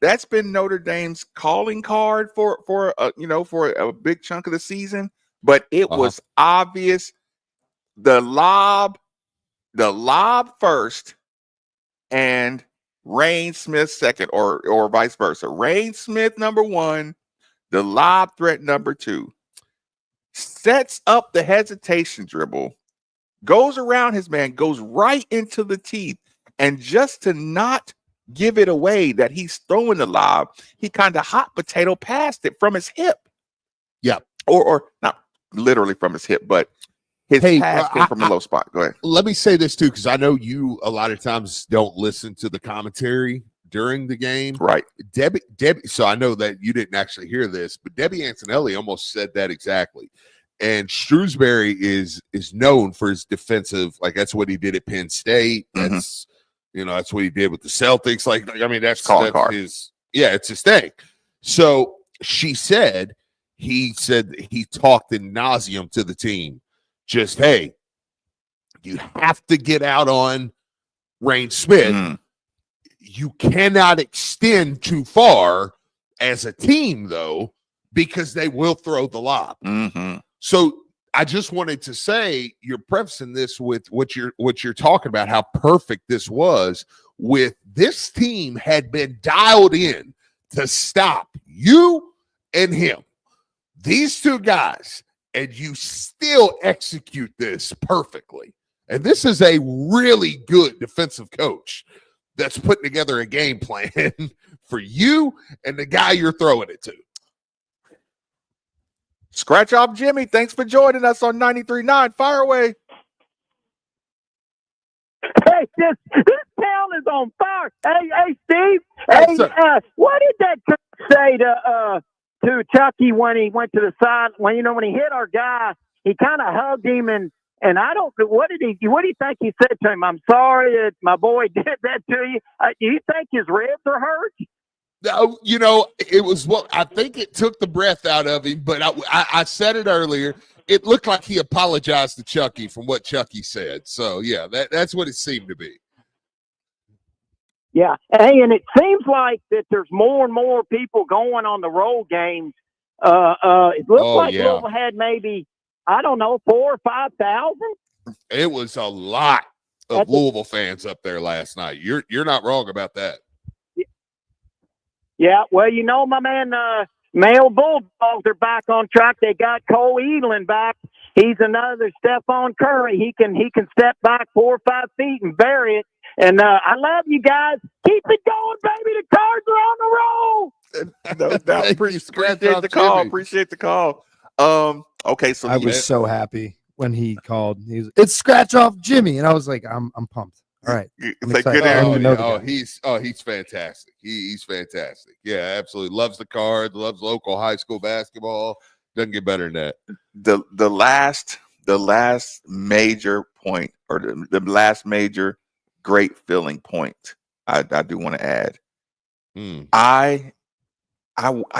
that's been Notre Dame's calling card for a big chunk of the season, but it was obvious. The lob first and Rain Smith second, or vice versa. Rain Smith number one, the lob threat number two. Sets up the hesitation dribble, goes around his man, goes right into the teeth, and just to not give it away that he's throwing the lob, he kind of hot potato passed it from his hip. Yeah. Or not literally from his hip, but his pass came from a low spot. Go ahead. Let me say this too, because I know you a lot of times don't listen to the commentary during the game. Right. Debbie, so I know that you didn't actually hear this, but Debbie Antonelli almost said that exactly. And Shrewsbury is known for his defensive, like that's what he did at Penn State. That's that's what he did with the Celtics. Like I mean, that's his it's his thing. So he said he talked in nauseum to the team. Just, hey, you have to get out on Rain Smith. You cannot extend too far as a team, though, because they will throw the lob. So I just wanted to say, you're prefacing this with what you're talking about, how perfect this was. With this team had been dialed in to stop you and him, these two guys. And you still execute this perfectly. And this is a really good defensive coach that's putting together a game plan for you and the guy you're throwing it to. Scratch off Jimmy. Thanks for joining us on 93.9. Fire away. Hey, this town is on fire. Hey, Steve. Hey, what did that coach say to Chucky when he went to the side? When he hit our guy, he kind of hugged him and I don't. What do you think he said to him? I'm sorry that my boy did that to you. Do you think his ribs are hurt? No, it was I think it took the breath out of him, but I said it earlier. It looked like he apologized to Chucky from what Chucky said. So yeah, that's what it seemed to be. Yeah. Hey, and it seems like that there's more and more people going on the road games. It looks like Louisville had maybe, I don't know, 4,000 or 5,000. It was a lot of Louisville fans up there last night. You're not wrong about that. Yeah. Well, my man, male Bulldogs are back on track. They got Cole Edelin back. He's another Stephon Curry. He can step back 4 or 5 feet and bury it. And I love you guys. Keep it going, baby. The Cards are on the roll. No doubt. Appreciate the call. Appreciate the call. Okay, so I was so happy when he called. It's scratch off Jimmy, and I was like, I'm pumped. All right. He's fantastic. He's fantastic. Yeah, absolutely. Loves the Cards. Loves local high school basketball. Doesn't get better than that. The last major point, or the last major great feeling point I do want to add. I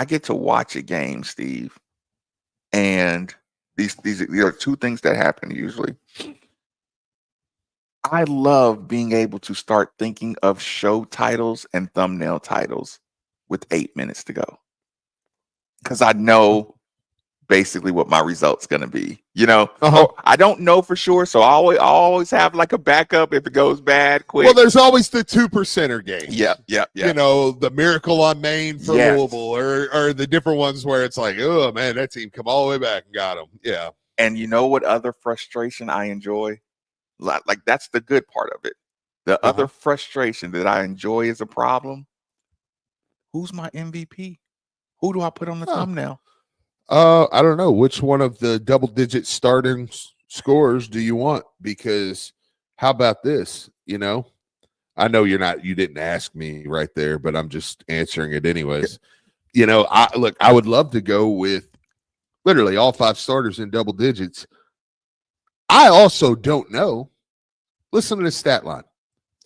get to watch a game, Steve, and these are two things that happen usually. I love being able to start thinking of show titles and thumbnail titles with 8 minutes to go, because I know basically what my result's going to be. I don't know for sure, so I always have like a backup if it goes bad quick. Well, there's always the 2%er game. Yeah. The Miracle on Main for Louisville, or the different ones where it's like, oh man, that team come all the way back and got them. Yeah. And you know what other frustration I enjoy? Like that's the good part of it. The other frustration that I enjoy is a problem. Who's my MVP? Who do I put on the thumbnail? I don't know. Which one of the double-digit starting scores do you want? Because how about this? I know you didn't ask me right there, but I'm just answering it anyways. I would love to go with literally all 5 starters in double digits. I also don't know. Listen to this stat line.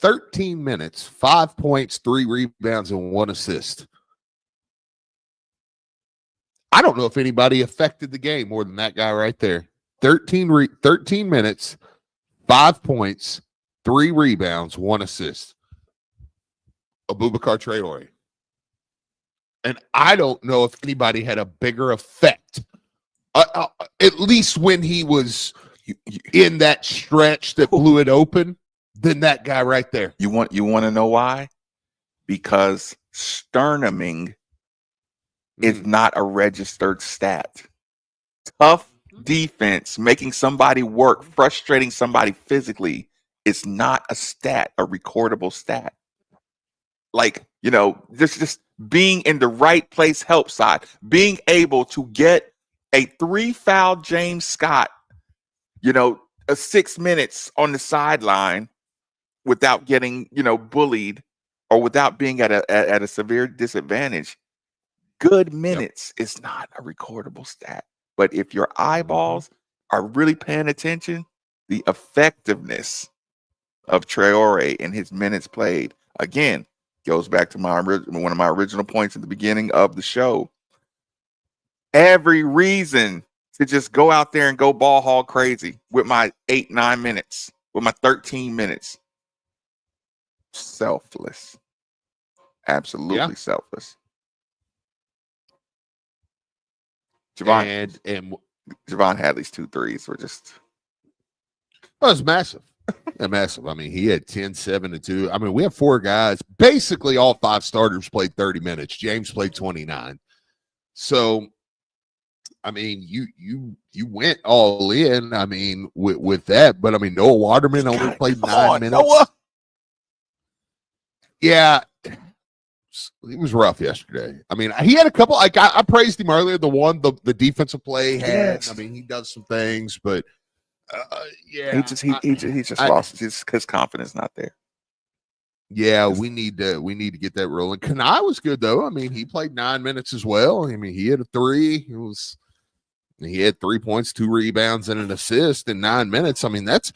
13 minutes, 5 points, 3 rebounds, and 1 assist. I don't know if anybody affected the game more than that guy right there. 13 minutes, 5 points, 3 rebounds, 1 assist. Abubakar Traore. And I don't know if anybody had a bigger effect, at least when he was in that stretch that blew it open, than that guy right there. You want to know why? Because sternuming is not a registered stat. Tough defense, making somebody work, frustrating somebody physically is not a stat, a recordable stat. Like, just being in the right place help side, being able to get a 3-foul James Scott, a 6 minutes on the sideline without getting, bullied or without being at a severe disadvantage. Good minutes is not a recordable stat. But if your eyeballs are really paying attention, the effectiveness of Traore and his minutes played, again, goes back to one of my original points at the beginning of the show. Every reason to just go out there and go ball hog crazy with my 8-9 minutes, with my 13 minutes. Selfless. Absolutely selfless. Javon had these 2 threes. Were just. Well, it's massive. Massive. I mean, he had 10, 7, and 2. I mean, we have 4 guys. Basically, all 5 starters played 30 minutes. James played 29. So, I mean, you went all in. I mean, with that. But I mean, Noah Waterman only played 9 minutes. Noah. Yeah, it was rough yesterday. I mean, he had a couple. Like I praised him earlier. The defensive play he had. Yes. I mean, he does some things, but yeah, he just lost his confidence. Not there. Yeah, we need to get that rolling. Kanai was good though. I mean, he played 9 minutes as well. I mean, he had a 3. He had 3 points, 2 rebounds, and an assist in 9 minutes. I mean, that's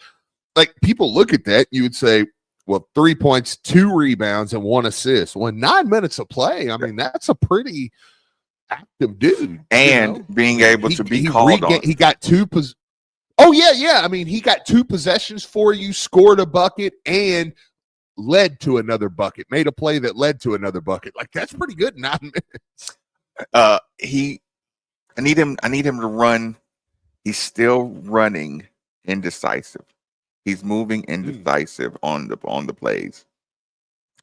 like people look at that, you would say, well, 3 points, 2 rebounds, and 1 assist. Well, 9 minutes of play, I mean, that's a pretty active dude. And being able to be called on. He got 2 Oh, yeah. I mean, he got 2 possessions for you, scored a bucket, and led to another bucket, made a play that led to another bucket. Like, that's pretty good in 9 minutes. I need him to run. He's still running indecisive. He's moving indecisive on the plays.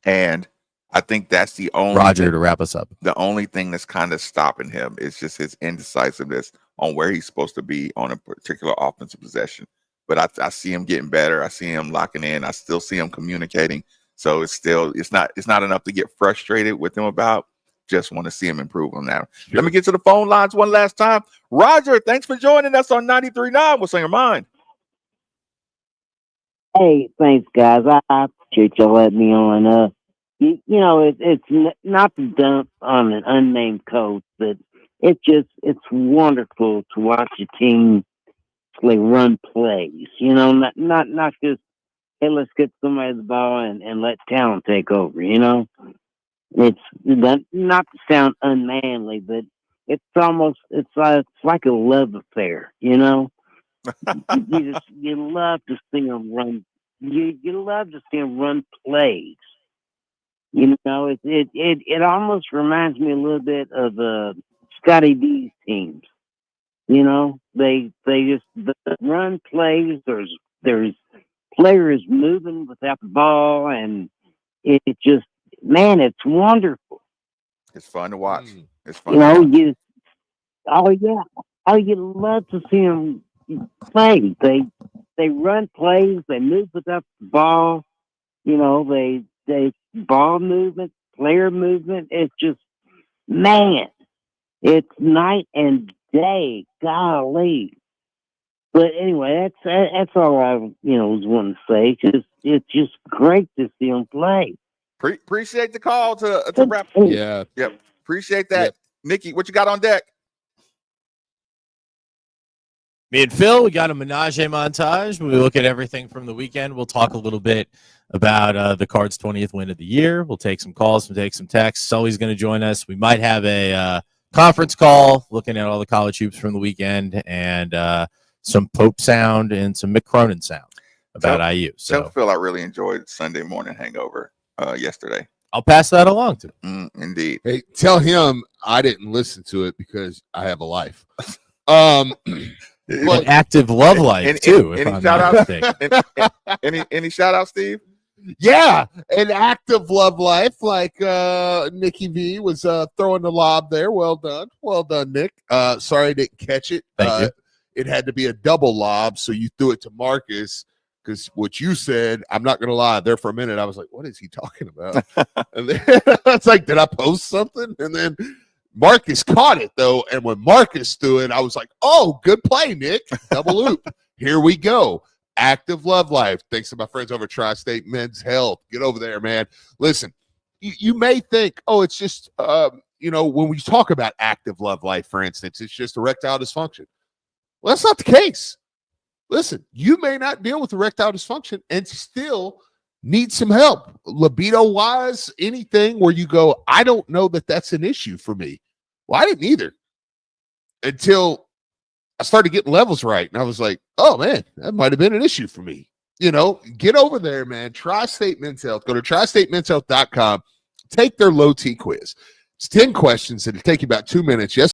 And I think that's the only Roger to wrap us up. The only thing that's kind of stopping him is just his indecisiveness on where he's supposed to be on a particular offensive possession. But I see him getting better. I see him locking in. I still see him communicating. So it's not enough to get frustrated with him about. Just want to see him improve on that. Sure. Let me get to the phone lines one last time. Roger, thanks for joining us on 93.9. What's on your mind? Hey, thanks, guys. I appreciate y'all letting me on. It's not to dump on an unnamed coach, but it's wonderful to watch a team run plays. Not just, hey, let's get somebody the ball and let talent take over. It's not to sound unmanly, but it's like a love affair. You love to see them run. You love to see them run plays. It almost reminds me a little bit of Scotty D's teams. They just run plays. There's players moving without the ball, and it just, man, it's wonderful. It's fun to watch. It's fun. You love to see them play. They run plays. They move without the ball. They ball movement, player movement. It's just, man, it's night and day. Golly. But anyway, that's all I was wanting to say. It's just great to see them play. Appreciate the call to wrap. Yeah. Yep. Appreciate that. Yep. Nikki, what you got on deck? Me and Phil, we got a montage. We look at everything from the weekend. We'll talk a little bit about the Cards' 20th win of the year. We'll take some calls, we'll take some texts. Sully's going to join us. We might have a conference call, looking at all the college hoops from the weekend, and some Pope sound and some Mick Cronin sound about IU. So Phil, I really enjoyed Sunday morning hangover yesterday. I'll pass that along to him. Indeed. Hey, tell him I didn't listen to it because I have a life. An active love life too. Any shout out? Any shout out, Steve? Yeah, an active love life like Nikki V was throwing the lob there. Well done, Nick. Sorry I didn't catch it. Thank you. It had to be a double lob, so you threw it to Marcus. Because what you said, I'm not going to lie, there for a minute, I was like, what is he talking about? And then it's like, did I post something? And then Marcus caught it, though. And when Marcus threw it, I was like, oh, good play, Nick. Double loop. Here we go. Active love life. Thanks to my friends over at Tri-State Men's Health. Get over there, man. Listen, you may think, oh, it's just, when we talk about active love life, for instance, it's just erectile dysfunction. Well, that's not the case. Listen, you may not deal with erectile dysfunction and still need some help. Libido-wise, anything where you go, I don't know that that's an issue for me. Well, I didn't either until I started getting levels right. And I was like, oh, man, that might have been an issue for me. Get over there, man. Tri-State Men's Health. Go to tristatemenshealth.com. Take their low T quiz. It's 10 questions. It'll take you about 2 minutes. Yes,